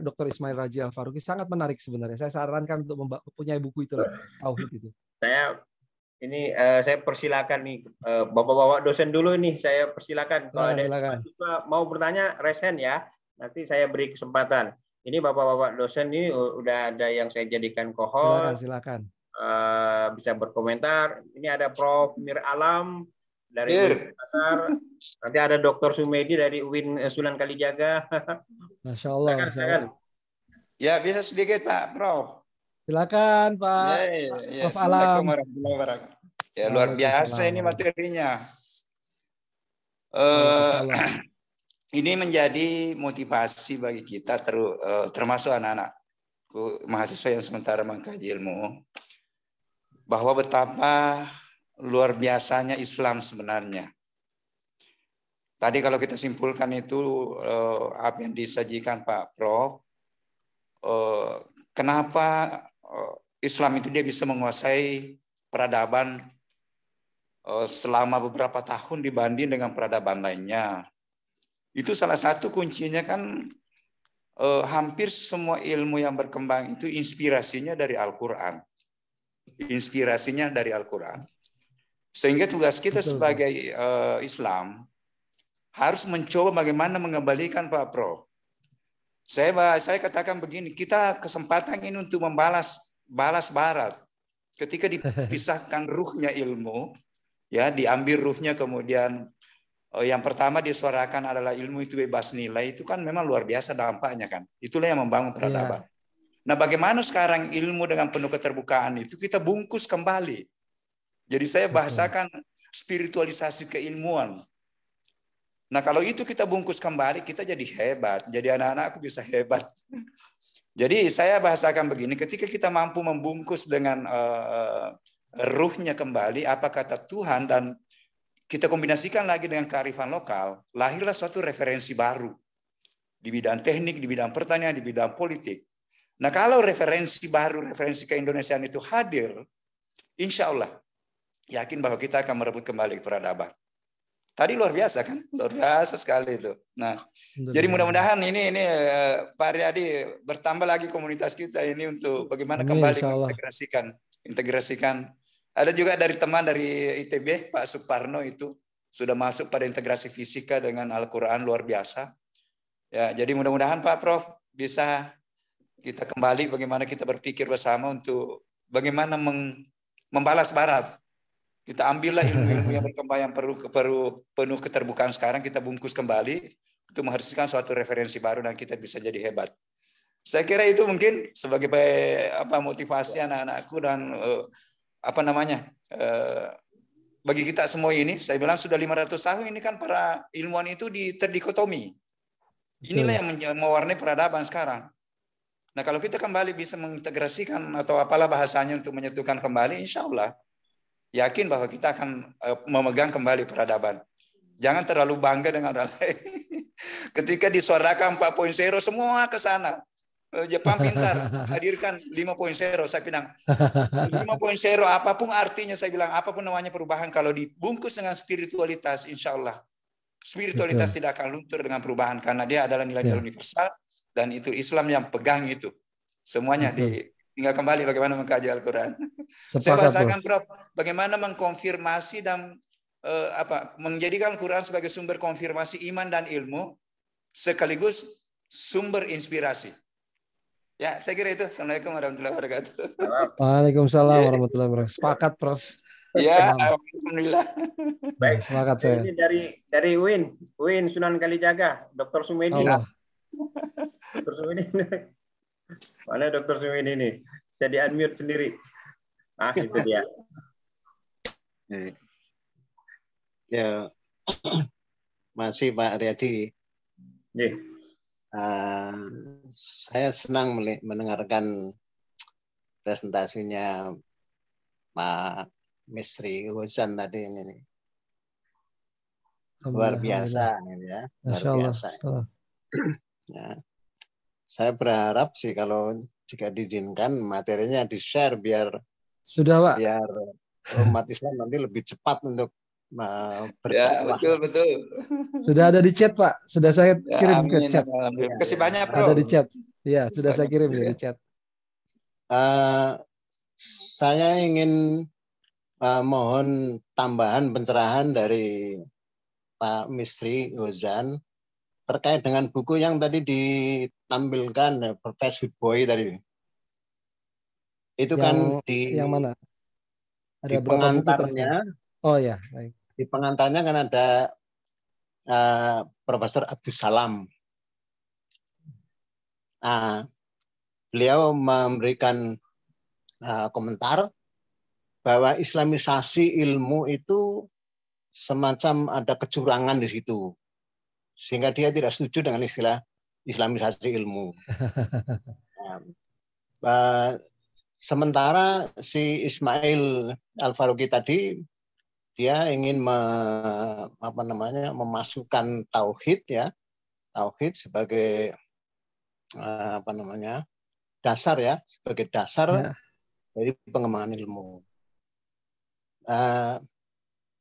Dr. Ismail Raji Al-Faruqi, sangat menarik sebenarnya. Saya sarankan untuk mempunyai buku itulah, Tauhid itu. Saya persilakan nih bapak-bapak dosen dulu nih, saya persilakan kalau ada mahasiswa mau bertanya raise hand ya, nanti saya beri kesempatan. Ini bapak-bapak dosen ini udah ada yang saya jadikan co-host. Silakan. Bisa berkomentar. Ini ada Prof. Mir Alam dari Makassar. Nanti ada Dr. Sumedi dari UIN Sunan Kalijaga. Masya Allah. Silakan. Ya, bisa sedikit Pak Prof. Silakan Pak. Prof. Alam. Ya, luar biasa ini materinya. Ini menjadi motivasi bagi kita, termasuk anak-anak mahasiswa yang sementara mengkaji ilmu, bahwa betapa luar biasanya Islam sebenarnya. Tadi kalau kita simpulkan itu apa yang disajikan Pak Prof, kenapa Islam itu dia bisa menguasai peradaban selama beberapa tahun dibanding dengan peradaban lainnya. Itu salah satu kuncinya kan hampir semua ilmu yang berkembang itu inspirasinya dari Al-Quran. Inspirasinya dari Al-Quran. Sehingga tugas kita sebagai Islam harus mencoba bagaimana mengembalikan Pak Prof. Saya katakan begini, kita kesempatan ini untuk balas barat. Ketika dipisahkan ruhnya ilmu, ya diambil ruhnya, kemudian yang pertama disuarakan adalah ilmu itu bebas nilai, itu kan memang luar biasa dampaknya kan. Itulah yang membangun peradaban. Nah, bagaimana sekarang ilmu dengan penuh keterbukaan itu kita bungkus kembali. Jadi saya bahasakan spiritualisasi keilmuan. Nah, kalau itu kita bungkus kembali, kita jadi hebat. Jadi anak-anakku bisa hebat. Jadi saya bahasakan begini, ketika kita mampu membungkus dengan ruhnya kembali, apa kata Tuhan, dan kita kombinasikan lagi dengan kearifan lokal, lahirlah suatu referensi baru di bidang teknik, di bidang pertanian, di bidang politik. Nah, kalau referensi baru, referensi keindonesiaan itu hadir, insya Allah yakin bahwa kita akan merebut kembali peradaban. Tadi luar biasa kan, luar biasa sekali itu. Nah, jadi mudah-mudahan ini Pak Riyadi bertambah lagi komunitas kita ini untuk bagaimana kembali integrasikan. Ada juga dari teman dari ITB, Pak Suparno itu sudah masuk pada integrasi fisika dengan Al-Quran, luar biasa. Ya, jadi mudah-mudahan Pak Prof bisa kita kembali bagaimana kita berpikir bersama untuk bagaimana membalas barat. Kita ambillah ilmu-ilmu yang berkembang yang perlu penuh keterbukaan sekarang, kita bungkus kembali untuk menghasilkan suatu referensi baru dan kita bisa jadi hebat. Saya kira itu mungkin sebagai motivasi anak-anakku dan bagi kita semua ini. Saya bilang sudah 500 tahun ini kan para ilmuwan itu terdikotomi. Inilah yang mewarnai peradaban sekarang. Nah, kalau kita kembali bisa mengintegrasikan atau apalah bahasanya untuk menyatukan kembali, insya Allah yakin bahwa kita akan memegang kembali peradaban. Jangan terlalu bangga dengan hal lain. Ketika disuarakan 4.0 semua ke sana. Jepang pintar, hadirkan 5.0. Saya bilang 5.0 apapun artinya, saya bilang apapun namanya perubahan, kalau dibungkus dengan spiritualitas, insya Allah spiritualitas tidak akan luntur dengan perubahan, karena dia adalah nilai-nilai universal, dan itu Islam yang pegang itu semuanya. Tinggal kembali bagaimana mengkaji Al-Quran. Saya bahasakan Prof, bagaimana mengkonfirmasi dan menjadikan Al-Quran sebagai sumber konfirmasi iman dan ilmu sekaligus sumber inspirasi. Ya, saya kira itu. Assalamualaikum warahmatullahi wabarakatuh. Waalaikumsalam warahmatullahi wabarakatuh. Sepakat, Prof. Ya, Tamam. alhamdulillah. Baik, Semangat saya. ini dari Win Sunan Kalijaga, Dr. Sumedi. Allah. Dr. Sumedi. Mana Dr. Sumedi ini? Saya di-unmute sendiri. Ah, itu dia. Ya, masih Pak Riyadi. Yes. Saya senang mendengarkan presentasinya Pak Mistri Ghozan tadi ini. Luar biasa ini ya, luar biasa. Ya. Saya berharap sih kalau jika diizinkan materinya di-share biar Sudah, Pak. Biar umat Islam nanti lebih cepat untuk Ya, berdakwah. betul. Sudah ada di chat, Pak. Sudah saya kirim ke chat. Terima kasih banyak, Bro. Ada di chat. Iya, sudah saya kirim di chat. Saya ingin mohon tambahan pencerahan dari Pak Mistri Ghozan terkait dengan buku yang tadi ditampilkan Profesor Boy tadi. Itu kan yang mana? Ada di berapa buku pengantarnya. Oh ya, baik. Di pengantarnya kan ada Profesor Abdus Salam. Beliau memberikan komentar bahwa islamisasi ilmu itu semacam ada kecurangan di situ. Sehingga dia tidak setuju dengan istilah islamisasi ilmu. Sementara si Ismail Al-Faruqi tadi dia ingin memasukkan tauhid ya, tauhid sebagai dasar ya, sebagai dasar dari pengembangan ilmu.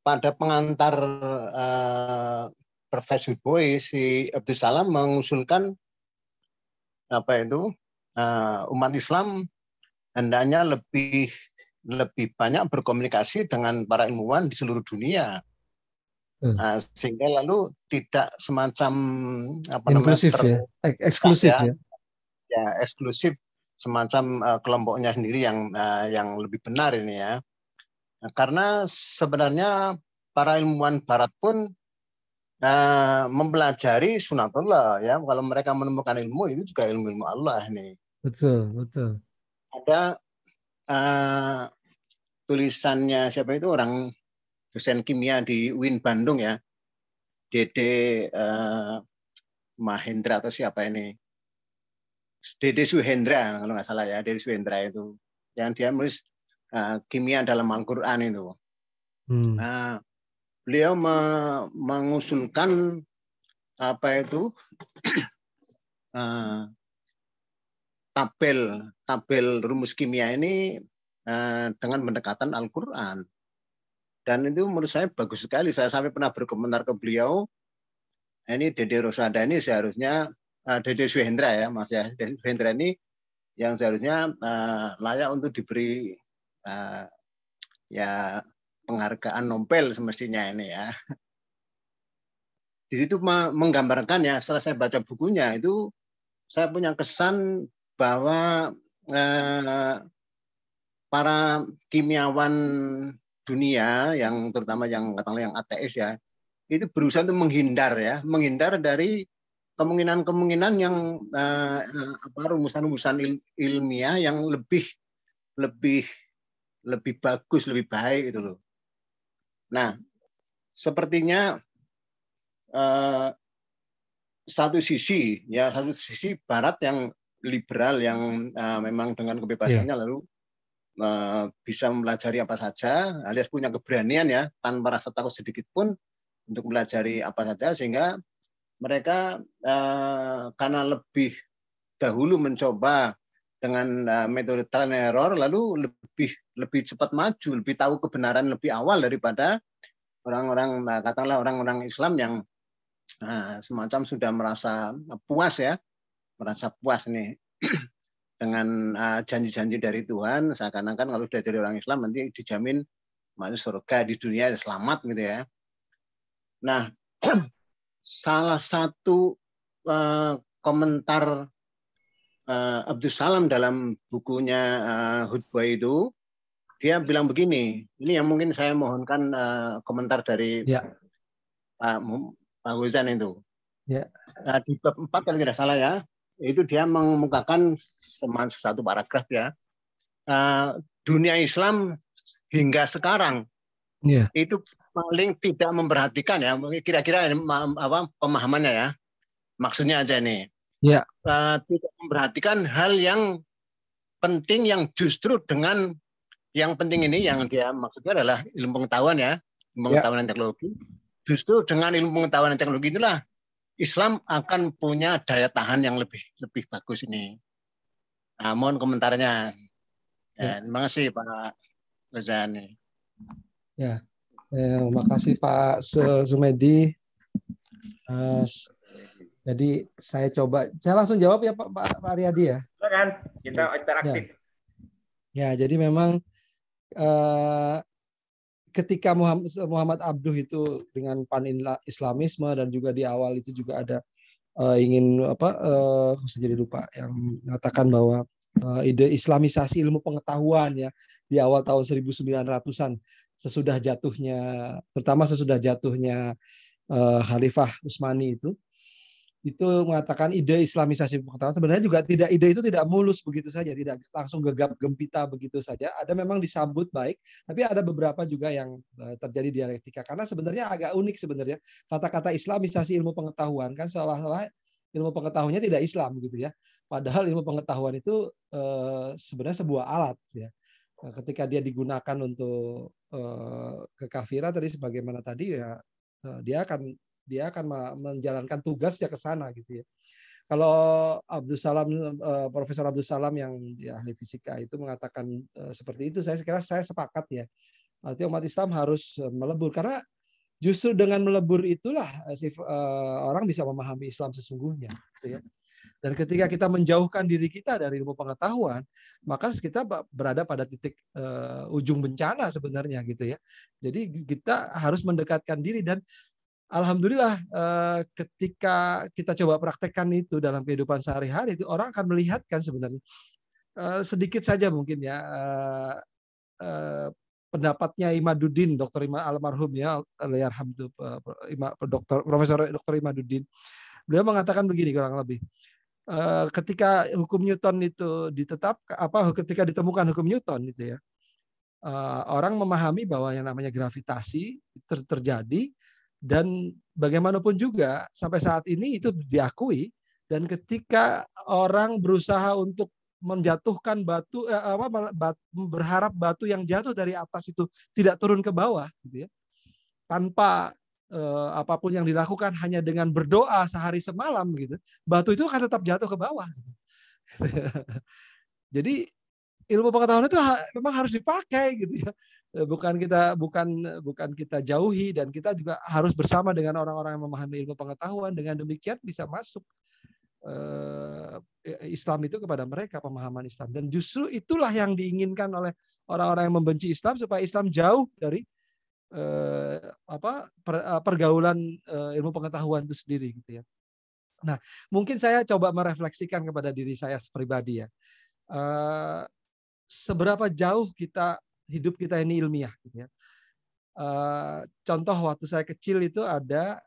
Pada pengantar Profesor Boy, si Abdus Salam mengusulkan umat Islam hendaknya lebih banyak berkomunikasi dengan para ilmuwan di seluruh dunia, sehingga lalu tidak semacam inklusif eksklusif ya eksklusif semacam kelompoknya sendiri yang lebih benar ini ya. Karena sebenarnya para ilmuwan Barat pun mempelajari sunatullah ya. Kalau mereka menemukan ilmu itu juga ilmu Allah nih. Betul. Ada tulisannya siapa itu orang dosen kimia di UIN Bandung ya, Dede Mahendra atau siapa ini, Dede Suhendra kalau nggak salah ya, Dede Suhendra itu yang dia menulis kimia dalam Al-Quran itu. Beliau mengusulkan tabel rumus kimia ini dengan pendekatan Al-Quran. Dan itu menurut saya bagus sekali. Saya sampai pernah berkomentar ke beliau, ini Dede Rosada ini seharusnya, Dede Suhendra ya, maaf ya, Dede Suhendra ini yang seharusnya layak untuk diberi ya penghargaan Nobel semestinya ini ya. Di situ menggambarkan ya, setelah saya baca bukunya itu, saya punya kesan bahwa para kimiawan dunia yang terutama yang katakanlah yang ateis ya, itu berusaha untuk menghindar dari kemungkinan-kemungkinan yang rumusan-rumusan ilmiah yang lebih bagus, lebih baik itu loh. Nah, sepertinya satu sisi Barat yang liberal yang memang dengan kebebasannya lalu bisa mempelajari apa saja, alias punya keberanian ya tanpa rasa takut sedikit pun untuk mempelajari apa saja, sehingga mereka karena lebih dahulu mencoba dengan metode trial and error, lalu lebih cepat maju, lebih tahu kebenaran lebih awal daripada orang-orang katakanlah orang-orang Islam yang semacam sudah merasa puas nih dengan janji-janji dari Tuhan, seakan-akan kalau sudah jadi orang Islam nanti dijamin masuk surga di dunia, selamat gitu ya. Nah, salah satu komentar Abdus Salam dalam bukunya Hutbah itu, dia bilang begini, ini yang mungkin saya mohonkan komentar dari Pak Gozan itu. Di bab 4 kalau tidak salah ya, itu dia mengemukakan satu paragraf ya. Dunia Islam hingga sekarang itu paling tidak memperhatikan ya, kira-kira pemahamannya ya, maksudnya aja nih, tidak memperhatikan hal yang penting yang justru dengan yang penting ini yang dia maksudnya adalah ilmu pengetahuan ya, pengetahuan dan teknologi. Justru dengan ilmu pengetahuan dan teknologi itulah Islam akan punya daya tahan yang lebih bagus ini. Nah, mohon komentarnya. Terima kasih Pak Gozan. Ya, terima kasih Pak Sumedi. Jadi saya langsung jawab ya Pak Aryadi ya. Silakan, kita interaktif. Ya, jadi memang ketika Muhammad Abduh itu dengan pan-islamisme dan juga di awal itu juga ada ingin saya jadi lupa yang mengatakan bahwa ide islamisasi ilmu pengetahuan ya di awal tahun 1900-an sesudah jatuhnya Khalifah Utsmani itu mengatakan ide islamisasi pengetahuan. Sebenarnya juga ide itu tidak mulus begitu saja, tidak langsung gegap gempita begitu saja. Ada memang disambut baik, tapi ada beberapa juga yang terjadi dialektika. Karena sebenarnya agak unik sebenarnya kata-kata islamisasi ilmu pengetahuan kan seolah-olah ilmu pengetahuannya tidak Islam gitu ya. Padahal ilmu pengetahuan itu sebenarnya sebuah alat ya. Ketika dia digunakan untuk kekafiran tadi sebagaimana tadi ya dia akan menjalankan tugasnya ke sana gitu ya. Kalau Profesor Abdul Salam yang ahli fisika itu mengatakan seperti itu, saya kira saya sepakat ya. Artinya umat Islam harus melebur karena justru dengan melebur itulah orang bisa memahami Islam sesungguhnya gitu ya. Dan ketika kita menjauhkan diri kita dari ilmu pengetahuan, maka kita berada pada titik ujung bencana sebenarnya gitu ya. Jadi kita harus mendekatkan diri dan alhamdulillah ketika kita coba praktekkan itu dalam kehidupan sehari-hari itu orang akan melihatkan sebenarnya sedikit saja mungkin ya pendapatnya Imaduddin, Dr. almarhum ya, Profesor Dr. Imaduddin. Beliau mengatakan begini kurang lebih. Ketika hukum Newton itu ketika ditemukan hukum Newton itu ya, orang memahami bahwa yang namanya gravitasi terjadi dan bagaimanapun juga sampai saat ini itu diakui dan ketika orang berusaha untuk menjatuhkan batu berharap batu yang jatuh dari atas itu tidak turun ke bawah gitu ya, tanpa apapun yang dilakukan hanya dengan berdoa sehari semalam gitu, batu itu akan tetap jatuh ke bawah gitu. Jadi ilmu pengetahuan itu memang harus dipakai gitu ya. Bukan kita jauhi dan kita juga harus bersama dengan orang-orang yang memahami ilmu pengetahuan, dengan demikian bisa masuk Islam itu kepada mereka, pemahaman Islam. Dan justru itulah yang diinginkan oleh orang-orang yang membenci Islam supaya Islam jauh dari pergaulan ilmu pengetahuan itu sendiri gitu ya. Nah, mungkin saya coba merefleksikan kepada diri saya pribadi ya. Seberapa jauh hidup kita ini ilmiah gitu ya. Contoh waktu saya kecil itu ada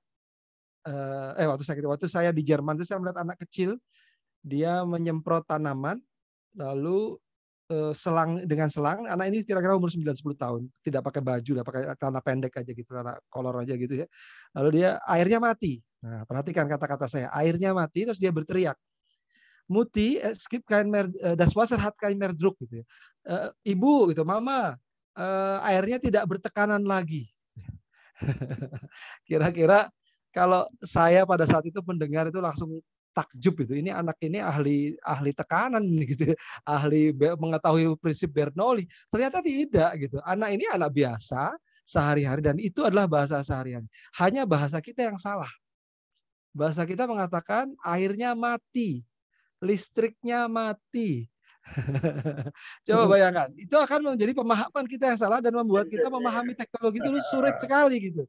waktu saya di Jerman itu saya melihat anak kecil dia menyemprot tanaman lalu dengan selang, anak ini kira-kira umur 9-10 tahun, tidak pakai baju, tidak pakai celana pendek aja gitu, celana kolor aja gitu ya. Lalu airnya mati. Nah, perhatikan kata-kata saya, airnya mati, terus dia berteriak, Mutti, skip kein mehr, das Wasser hat kein mehr Druck gitu ya. Ibu gitu, mama, airnya tidak bertekanan lagi. Kira-kira kalau saya pada saat itu mendengar itu langsung takjub itu, ini anak ini ahli tekanan gitu, ahli mengetahui prinsip Bernoulli. Ternyata tidak gitu. Anak ini anak biasa sehari-hari dan itu adalah bahasa sehari-hari. Hanya bahasa kita yang salah. Bahasa kita mengatakan airnya mati, listriknya mati, Coba bayangkan, itu akan menjadi pemahaman kita yang salah dan membuat kita memahami teknologi itu sulit sekali gitu.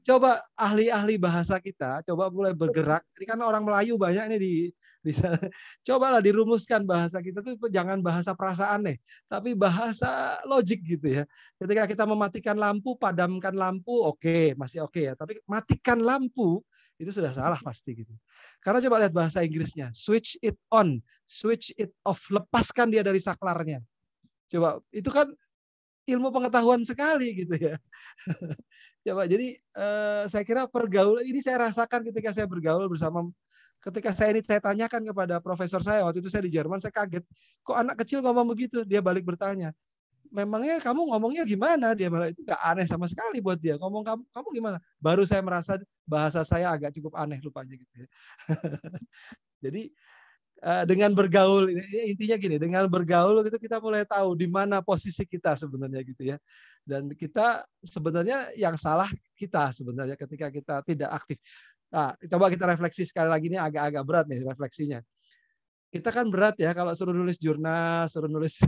Coba ahli-ahli bahasa kita, coba mulai bergerak. Ini kan orang Melayu banyak nih di sana. Cobalah dirumuskan bahasa kita tuh jangan bahasa perasaan nih, tapi bahasa logik gitu ya. Ketika kita mematikan lampu, padamkan lampu, oke, masih oke ya. Tapi matikan lampu itu sudah salah pasti gitu. Karena coba lihat bahasa Inggrisnya, switch it on, switch it off, lepaskan dia dari saklarnya. Coba itu kan ilmu pengetahuan sekali gitu ya. Coba jadi saya kira pergaulan ini saya rasakan ketika saya bergaul bersama, ketika saya tanyakan kepada profesor saya waktu itu, saya di Jerman, saya kaget kok anak kecil ngomong begitu. Dia balik bertanya, memangnya kamu ngomongnya gimana? Dia malah itu nggak aneh sama sekali buat dia. Ngomong kamu gimana? Baru saya merasa bahasa saya agak cukup aneh rupanya gitu ya. Jadi dengan bergaul, intinya gini, dengan bergaul itu kita mulai tahu di mana posisi kita sebenarnya gitu ya. Dan kita sebenarnya yang salah kita sebenarnya ketika kita tidak aktif. Nah, coba kita refleksi sekali lagi, ini agak-agak berat nih refleksinya. Kita kan berat ya kalau suruh nulis jurnal, suruh nulis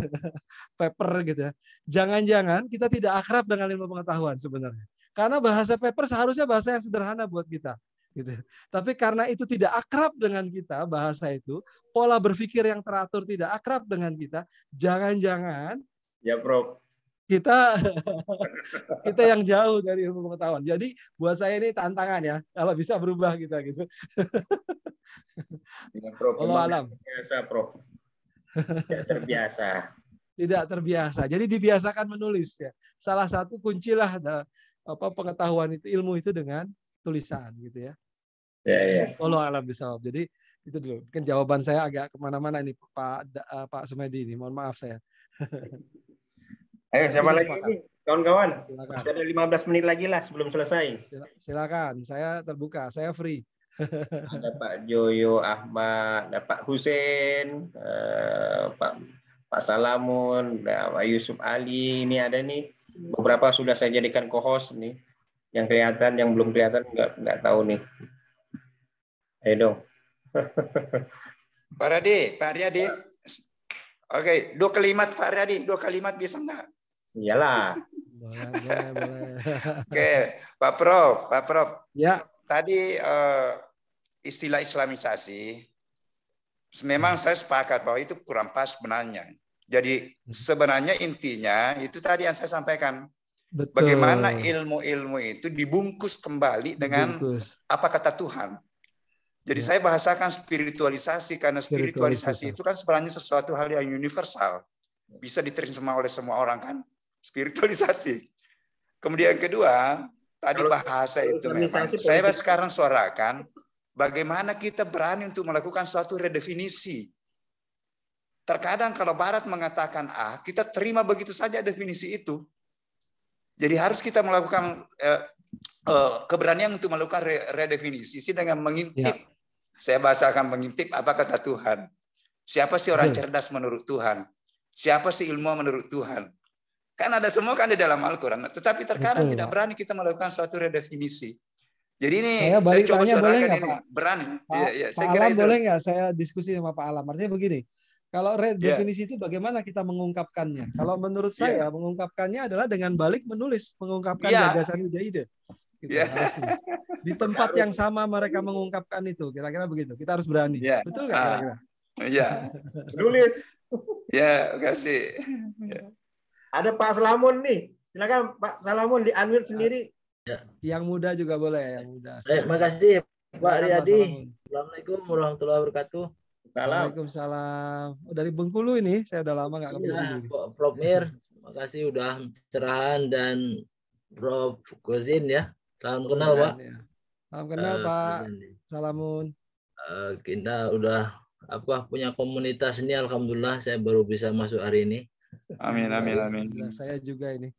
paper gitu ya. Jangan-jangan kita tidak akrab dengan ilmu pengetahuan sebenarnya. Karena bahasa paper seharusnya bahasa yang sederhana buat kita. Gitu. Tapi karena itu tidak akrab dengan kita, bahasa itu, pola berpikir yang teratur tidak akrab dengan kita, jangan-jangan ya Prof, kita yang jauh dari ilmu pengetahuan. Jadi buat saya ini tantangan ya, kalau bisa berubah kita gitu. ya, Prof. Allah alam. Biasa Prof. Tidak terbiasa. Tidak terbiasa. Jadi dibiasakan menulis ya. Salah satu kuncilah pengetahuan itu, ilmu itu dengan tulisan gitu ya. Ya. Allah alam bisawab. Jadi itu dulu. Mungkin jawaban saya agak kemana-mana ini Pak Sumedi ini. Mohon maaf saya. Ayo siapa lagi sepakat. ini kawan-kawan? Silakan. Masih ada 15 menit lagi lah sebelum selesai. Silakan. Saya terbuka. Saya free. Ada Pak Joyo Ahmad, ada Pak Hussein, Pak Salamun, ada Pak Yusuf Ali. Ini ada nih beberapa sudah saya jadikan co-host nih. Yang kelihatan, yang belum kelihatan nggak tahu nih. Ayo dong. Pak Riyadi. Oke, 2 kalimat Pak Riyadi, 2 kalimat bisa nggak? Boleh. Iyalah. Oke, Pak Prof. Ya. Tadi istilah Islamisasi, memang saya sepakat bahwa itu kurang pas sebenarnya. Jadi sebenarnya intinya itu tadi yang saya sampaikan. Betul. Bagaimana ilmu-ilmu itu dibungkus kembali dengan apa kata Tuhan. Jadi saya bahasakan spiritualisasi, karena spiritualisasi itu kan sebenarnya sesuatu hal yang universal. Bisa diterima oleh semua orang kan, spiritualisasi. Kemudian kedua, tadi bahasa itu memang. Saya sekarang suarakan, bagaimana kita berani untuk melakukan suatu redefinisi. Terkadang kalau Barat mengatakan A, kita terima begitu saja definisi itu. Jadi harus kita melakukan keberanian untuk melakukan redefinisi dengan mengintip. Ya. Saya bahasakan mengintip apa kata Tuhan. Siapa sih orang cerdas menurut Tuhan? Siapa sih ilmuwan menurut Tuhan? Kan ada semua kan di dalam Al-Quran. Tetapi terkadang tidak berani kita melakukan suatu redefinisi. Jadi ini saya coba sarankan ini. Pak? Berani. Ya, saya kira Alam itu. Boleh nggak saya diskusi sama Pak Alam? Artinya begini. Kalau redefinisi itu bagaimana kita mengungkapkannya? Kalau menurut saya mengungkapkannya adalah dengan balik menulis, mengungkapkan gagasan ide-ide. Gitu, di tempat yang sama mereka mengungkapkan itu, kira-kira begitu. Kita harus berani. Betul nggak kira-kira? Iya. Tulis. Ya, kasih. Ya. Ada Pak Salamun nih. Silakan Pak Salamun di-unmute sendiri. Ya. Yang muda juga boleh, yang muda. Terima kasih Pak Riyadi. Assalamualaikum warahmatullahi wabarakatuh. Waalaikumsalam. Dari Bengkulu ini, saya udah lama nggak ke Bengkulu. Prof Mir, terima kasih udah cerahan, dan Prof Gozin ya. Salam kenal Pak. Ya. Salam kenal Pak Salamun. Kita udah punya komunitas ini, alhamdulillah saya baru bisa masuk hari ini. Amin. Saya juga ini.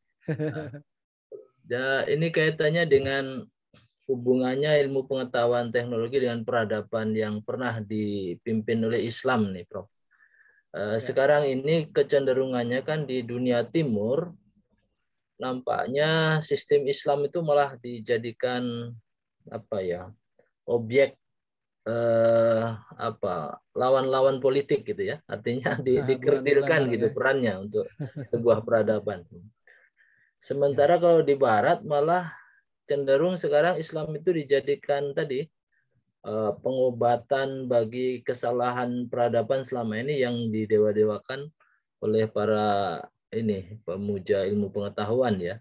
Ini kaitannya dengan hubungannya ilmu pengetahuan teknologi dengan peradaban yang pernah dipimpin oleh Islam nih, Prof. Sekarang ini kecenderungannya kan di dunia timur, nampaknya sistem Islam itu malah dijadikan objek lawan-lawan politik gitu ya. Artinya dikerdilkan gitu perannya untuk sebuah peradaban. Sementara kalau di Barat malah cenderung sekarang Islam itu dijadikan tadi pengobatan bagi kesalahan peradaban selama ini yang didewa-dewakan oleh para pemuja ilmu pengetahuan ya.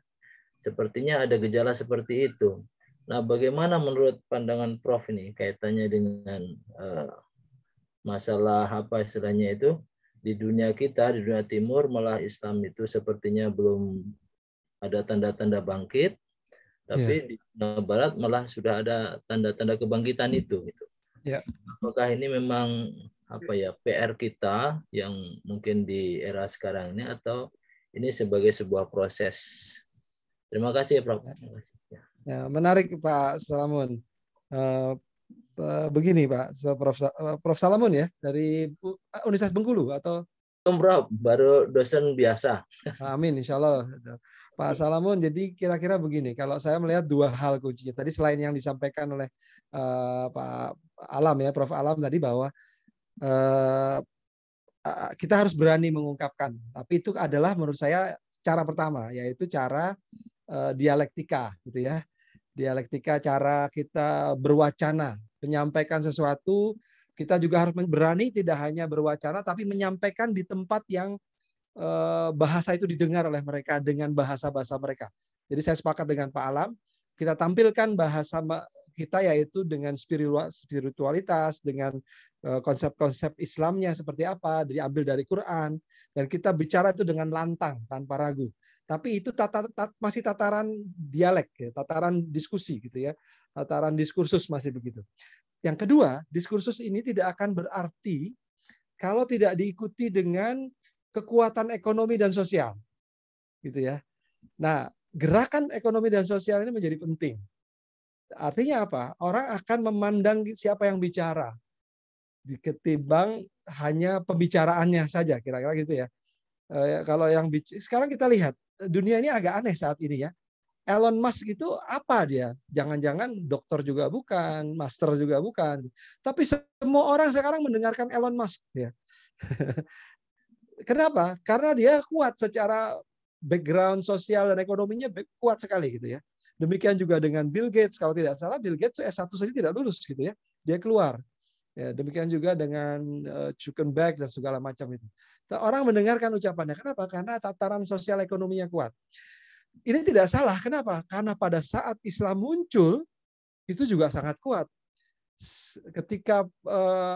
Sepertinya ada gejala seperti itu. Nah, bagaimana menurut pandangan Prof ini kaitannya dengan masalah apa istilahnya itu di dunia kita, di dunia timur malah Islam itu sepertinya belum ada tanda-tanda bangkit, tapi di dunia barat malah sudah ada tanda-tanda kebangkitan itu. Gitu. Apakah ini memang PR kita yang mungkin di era sekarang ini atau ini sebagai sebuah proses? Terima kasih, Prof. Terima kasih. Ya, menarik Pak Salamun. Begini Pak, Prof Salamun ya dari Universitas Bengkulu atau? Prof, baru dosen biasa. Amin, insya Allah. Pak Salamun, jadi kira-kira begini, kalau saya melihat dua hal kuncinya. Tadi selain yang disampaikan oleh Pak Alam ya, Prof Alam tadi bahwa kita harus berani mengungkapkan. Tapi itu adalah menurut saya cara pertama, yaitu cara dialektika, gitu ya. Dialektika, cara kita berwacana, menyampaikan sesuatu. Kita juga harus berani tidak hanya berwacana, tapi menyampaikan di tempat yang bahasa itu didengar oleh mereka dengan bahasa-bahasa mereka. Jadi saya sepakat dengan Pak Alam, kita tampilkan bahasa kita yaitu dengan spiritualitas, dengan konsep-konsep Islamnya seperti apa, diambil dari Quran, dan kita bicara itu dengan lantang, tanpa ragu. Tapi itu masih tataran dialek, ya, tataran diskusi gitu ya, tataran diskursus masih begitu. Yang kedua, diskursus ini tidak akan berarti kalau tidak diikuti dengan kekuatan ekonomi dan sosial, gitu ya. Nah, gerakan ekonomi dan sosial ini menjadi penting. Artinya apa? Orang akan memandang siapa yang bicara, ketimbang hanya pembicaraannya saja, kira-kira gitu ya. Kalau yang sekarang kita lihat dunia ini agak aneh saat ini ya. Elon Musk itu apa dia? Jangan-jangan dokter juga bukan, master juga bukan. Tapi semua orang sekarang mendengarkan Elon Musk ya. Kenapa? Karena dia kuat secara background sosial dan ekonominya kuat sekali gitu ya. Demikian juga dengan Bill Gates. Kalau tidak salah Bill Gates S1 saja tidak lulus gitu ya. Dia keluar. Ya, demikian juga dengan Zuckerberg dan segala macam itu. Orang mendengarkan ucapannya. Kenapa? Karena tataran sosial ekonominya kuat. Ini tidak salah. Kenapa? Karena pada saat Islam muncul, itu juga sangat kuat. Ketika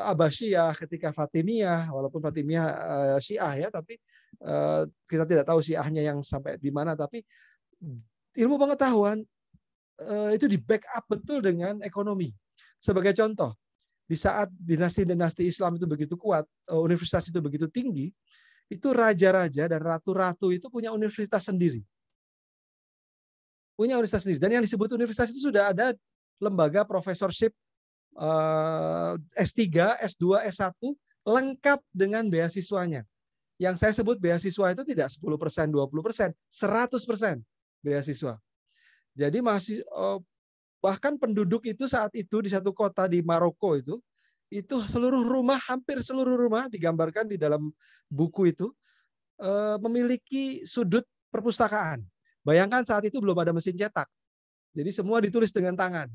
Abbasiyah, ketika Fatimiyah, walaupun Fatimiyah Syiah ya, tapi kita tidak tahu Syiahnya yang sampai di mana. Tapi ilmu pengetahuan itu di backup betul dengan ekonomi. Sebagai contoh, di saat dinasti-dinasti Islam itu begitu kuat, universitas itu begitu tinggi, itu raja-raja dan ratu-ratu itu punya universitas sendiri. Punya universitas sendiri. Dan yang disebut universitas itu sudah ada lembaga professorship S3, S2, S1 lengkap dengan beasiswanya. Yang saya sebut beasiswa itu tidak 10%, 20%, 100% beasiswa. Jadi masih bahkan penduduk itu saat itu di satu kota di Maroko itu seluruh rumah, hampir seluruh rumah digambarkan di dalam buku itu memiliki sudut perpustakaan. Bayangkan saat itu belum ada mesin cetak. Jadi semua ditulis dengan tangan.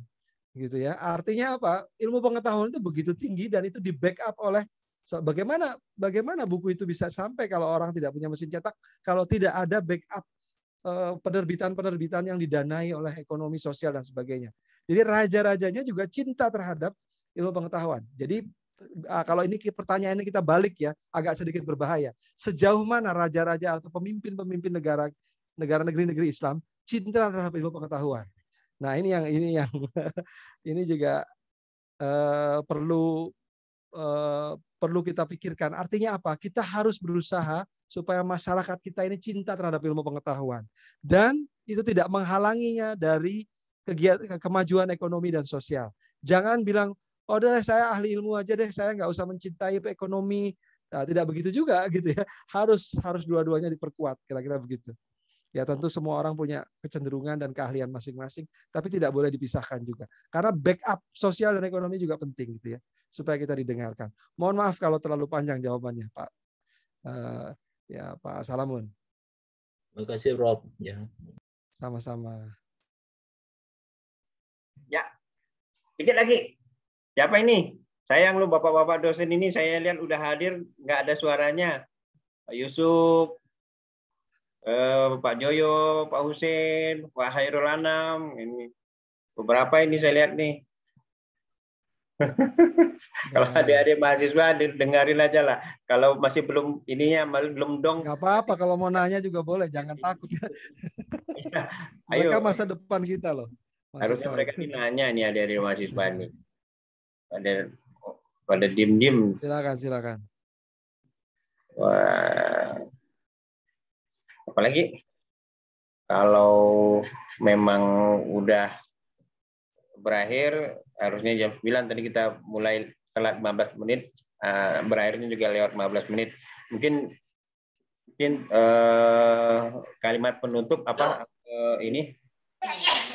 Gitu ya. Artinya apa? Ilmu pengetahuan itu begitu tinggi dan itu di backup oleh bagaimana buku itu bisa sampai kalau orang tidak punya mesin cetak, kalau tidak ada backup penerbitan-penerbitan yang didanai oleh ekonomi sosial dan sebagainya. Jadi raja-rajanya juga cinta terhadap ilmu pengetahuan. Jadi kalau ini pertanyaannya kita balik ya, agak sedikit berbahaya. Sejauh mana raja-raja atau pemimpin-pemimpin negara-negeri Islam cinta terhadap ilmu pengetahuan? Nah, ini yang ini juga perlu kita pikirkan. Artinya apa? Kita harus berusaha supaya masyarakat kita ini cinta terhadap ilmu pengetahuan. Dan itu tidak menghalanginya dari kemajuan ekonomi dan sosial. Jangan bilang, oh deh saya ahli ilmu aja deh, saya nggak usah mencintai ekonomi. Nah, tidak begitu juga gitu ya. Harus dua-duanya diperkuat, kira-kira begitu. Ya tentu semua orang punya kecenderungan dan keahlian masing-masing, tapi tidak boleh dipisahkan juga. Karena backup sosial dan ekonomi juga penting gitu ya, supaya kita didengarkan. Mohon maaf kalau terlalu panjang jawabannya, Pak. Ya Pak Salamun. Terima kasih, Prof. Ya. Sama-sama. Ya, dikit lagi. Siapa ini? Sayang lu bapak-bapak dosen ini saya lihat udah hadir, nggak ada suaranya. Pak Yusuf, Pak Joyo, Pak Husin, Pak Hairul Anam, ini beberapa ini saya lihat nih. Kalau adik-adik mahasiswa dengerin aja lah. Kalau masih belum ininya belum dong. Nggak apa-apa, kalau mau nanya juga boleh, jangan takut. Ya, Mereka ayo. masa depan kita loh. Harusnya mereka nanya nih adik-adik mahasiswa nih. Pada diem-diem. Silakan. Wah. Apalagi kalau memang udah berakhir, harusnya jam 9, tadi kita mulai telat 15 menit, berakhirnya juga lewat 15 menit. Mungkin kalimat penutup apa ini?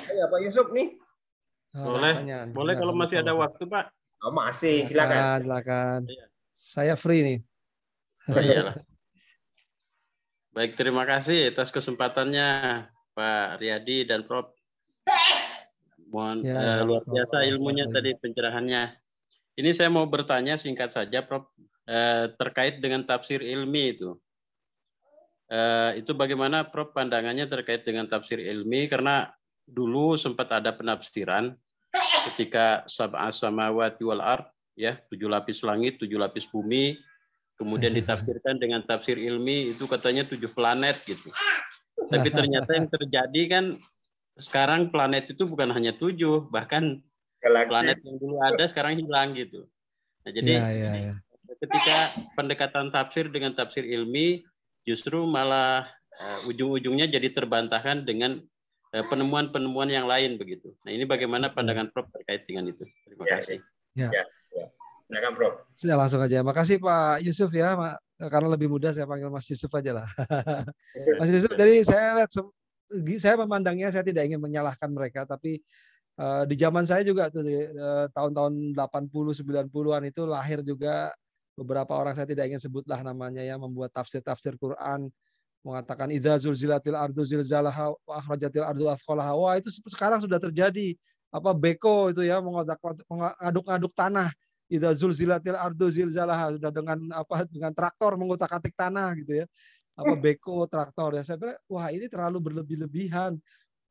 Ya, Pak Yusuf nih. Boleh kalau masih ada waktu, Pak. Oh, masih, silakan. Saya free nih. Oh, iyalah. Baik, terima kasih atas kesempatannya Pak Riyadi dan Prof. Mohon luar biasa ilmunya tadi, pencerahannya. Ini saya mau bertanya singkat saja, Prof, terkait dengan tafsir ilmi itu. Itu bagaimana, Prof, pandangannya terkait dengan tafsir ilmi? Karena dulu sempat ada penafsiran ketika sab'a samawati wal ard, ya, 7 lapis langit, 7 lapis bumi, kemudian ditafsirkan dengan tafsir ilmi itu katanya 7 planet gitu. Tapi ternyata yang terjadi kan sekarang planet itu bukan hanya 7, bahkan planet yang dulu ada sekarang hilang gitu. Nah, jadi ketika pendekatan tafsir dengan tafsir ilmi justru malah ujung-ujungnya jadi terbantahkan dengan penemuan-penemuan yang lain begitu. Nah, ini bagaimana pandangan Prof terkait dengan itu? Terima kasih. Ya. Silakan, Prof. Saya langsung aja. Makasih Pak Yusuf ya, karena lebih mudah saya panggil Mas Yusuf aja lah. Mas Yusuf, jadi saya memandangnya, saya tidak ingin menyalahkan mereka, tapi di zaman saya juga tuh tahun-tahun 80 90-an itu lahir juga beberapa orang, saya tidak ingin sebutlah namanya ya, membuat tafsir Quran mengatakan idza zulzilatil ardu zilzalaha wa akhrajatil ardu athqalaha. Wah, itu sekarang sudah terjadi. Beko itu ya, mengaduk-aduk tanah. Idza zulzilatil ardu zilzalaha, sudah dengan traktor mengutak-atik tanah gitu ya. Beko, traktor ya. Saya bilang, wah ini terlalu berlebih-lebihan,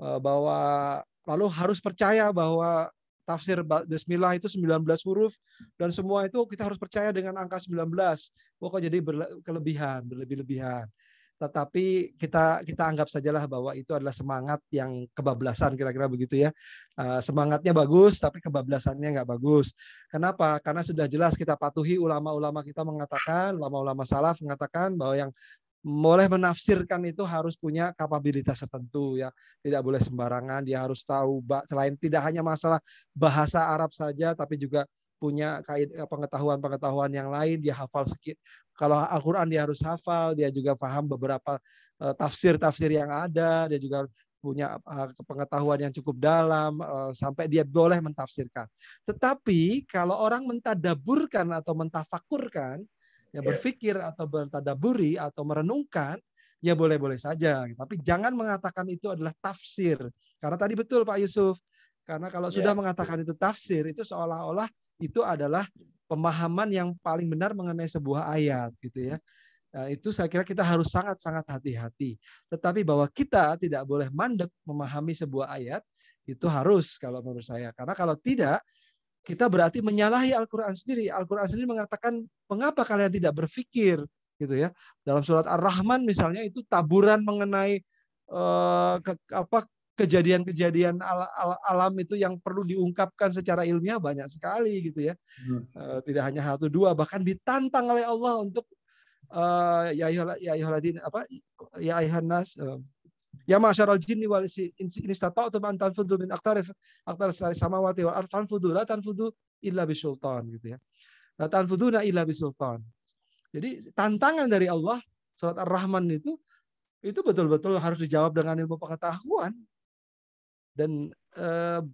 bahwa lalu harus percaya bahwa tafsir Bismillah itu 19 huruf dan semua itu kita harus percaya dengan angka 19. Kok jadi berlebih-lebihan. Tetapi kita anggap sajalah bahwa itu adalah semangat yang kebablasan, kira-kira begitu ya. Semangatnya bagus, tapi kebablasannya nggak bagus. Kenapa? Karena sudah jelas kita patuhi ulama-ulama kita mengatakan, ulama-ulama salaf mengatakan bahwa yang boleh menafsirkan itu harus punya kapabilitas tertentu ya, tidak boleh sembarangan. Dia harus tahu selain tidak hanya masalah bahasa Arab saja, tapi juga punya pengetahuan yang lain. Dia hafal kalau Al-Quran dia harus hafal, dia juga paham beberapa tafsir yang ada, dia juga punya pengetahuan yang cukup dalam sampai dia boleh mentafsirkan. Tetapi kalau orang mentadaburkan atau mentafakurkan, ya berpikir atau bertadaburi atau merenungkan, ya boleh-boleh saja. Tapi jangan mengatakan itu adalah tafsir. Karena tadi betul Pak Yusuf, karena kalau sudah mengatakan itu tafsir, itu seolah-olah itu adalah pemahaman yang paling benar mengenai sebuah ayat gitu ya. Nah, itu saya kira kita harus sangat-sangat hati-hati. Tetapi bahwa kita tidak boleh mandek memahami sebuah ayat, itu harus kalau menurut saya. Karena kalau tidak, kita berarti menyalahi Al-Quran sendiri. Al-Quran sendiri mengatakan, mengapa kalian tidak berpikir? Gitu ya. Dalam surat Ar-Rahman misalnya itu taburan mengenai kejadian-kejadian alam itu yang perlu diungkapkan secara ilmiah banyak sekali gitu ya. Tidak hanya 1 2, bahkan ditantang oleh Allah untuk ya ayyuhan nas ya ma'syaral jinni wal insi in istata'tum an tanfudhu min aqtaris samawati wal ardh tanfudhu la tanfudhu illa bisultan gitu ya. La tanfuduna illa bisultan. Jadi tantangan dari Allah surat Ar-Rahman itu itu betul-betul harus dijawab dengan ilmu pengetahuan. Dan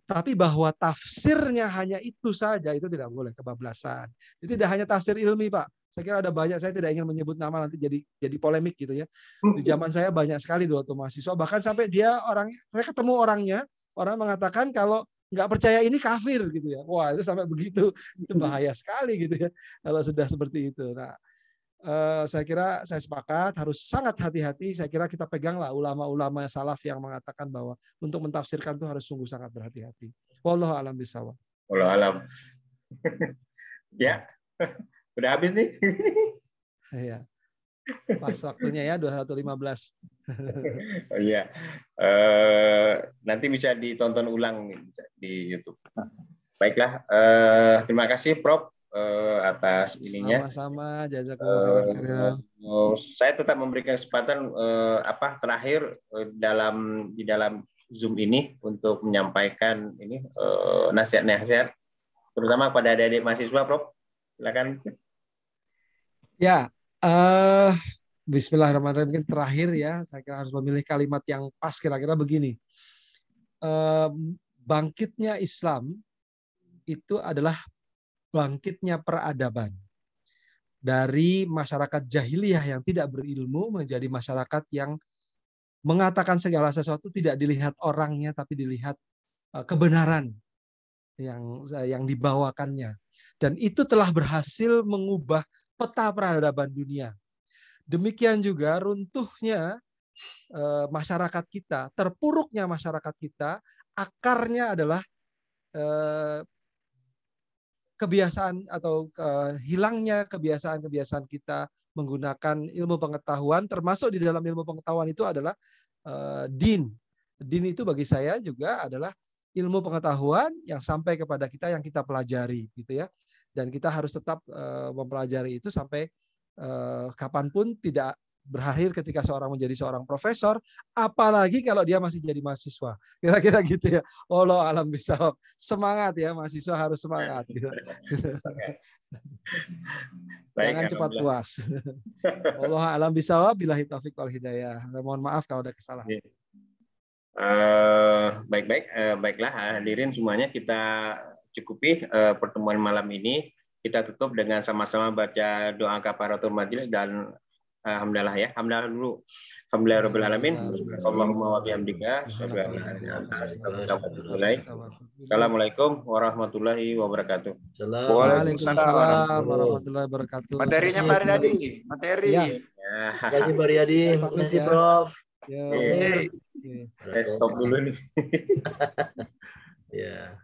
tapi bahwa tafsirnya hanya itu saja, itu tidak boleh, kebablasan. Itu tidak hanya tafsir ilmi, Pak. Saya kira ada banyak, saya tidak ingin menyebut nama nanti jadi polemik gitu ya. Di zaman saya banyak sekali dulu waktu mahasiswa, bahkan sampai saya ketemu orangnya, orang mengatakan kalau nggak percaya ini kafir gitu ya. Wah, itu sampai begitu, itu bahaya sekali gitu ya kalau sudah seperti itu. Nah, saya kira saya sepakat harus sangat hati-hati. Saya kira kita peganglah ulama-ulama salaf yang mengatakan bahwa untuk mentafsirkan itu harus sungguh sangat berhati-hati. Wallahu a'lam bishawab. Wallahu a'lam. Ya, udah habis nih. Iya. Pas waktunya ya 21.15. Oh iya. Nanti bisa ditonton ulang di YouTube. Baiklah, terima kasih Prof atas ininya. Sama-sama, jazakumullah. Saya tetap memberikan kesempatan terakhir di dalam Zoom ini untuk menyampaikan ini nasihat-nasihat terutama pada adik-adik mahasiswa, Prof. Silakan. Ya, bismillahirrahmanirrahim. Mungkin terakhir ya, saya kira harus memilih kalimat yang pas, kira-kira begini. Bangkitnya Islam itu adalah bangkitnya peradaban. Dari masyarakat jahiliyah yang tidak berilmu menjadi masyarakat yang mengatakan segala sesuatu tidak dilihat orangnya, tapi dilihat kebenaran yang dibawakannya. Dan itu telah berhasil mengubah peta peradaban dunia. Demikian juga runtuhnya masyarakat kita, terpuruknya masyarakat kita, akarnya adalah kebiasaan atau hilangnya kebiasaan-kebiasaan kita menggunakan ilmu pengetahuan, termasuk di dalam ilmu pengetahuan itu adalah din. Din itu bagi saya juga adalah ilmu pengetahuan yang sampai kepada kita, yang kita pelajari, gitu ya. Dan kita harus tetap mempelajari itu sampai kapanpun, tidak berakhir ketika seorang menjadi seorang profesor, apalagi kalau dia masih jadi mahasiswa. Kira-kira gitu ya. Allah alam bisawab. Semangat ya, mahasiswa harus semangat. Gitu. Baik, jangan cepat puas. Allah alam bisawab, billahi taufik wal hidayah. Mohon maaf kalau ada kesalahan. Baiklah hadirin semuanya, kita cukupi pertemuan malam ini. Kita tutup dengan sama-sama baca doa kafaratul majelis dan alhamdulillah ya. Alhamdulillah dulu. Alhamdulillahirabbil alamin. Allahumma wa bihamdika asyhadu an la ilaha illa anta astaghfiruka wa atubu ilaik. Assalamualaikum warahmatullahi wabarakatuh. Waalaikumsalam warahmatullahi wabarakatuh. Materinya Pak Riyadi, materi. Terima kasih Pak Riyadi, terima kasih Prof. Stop dulu nih. Ya.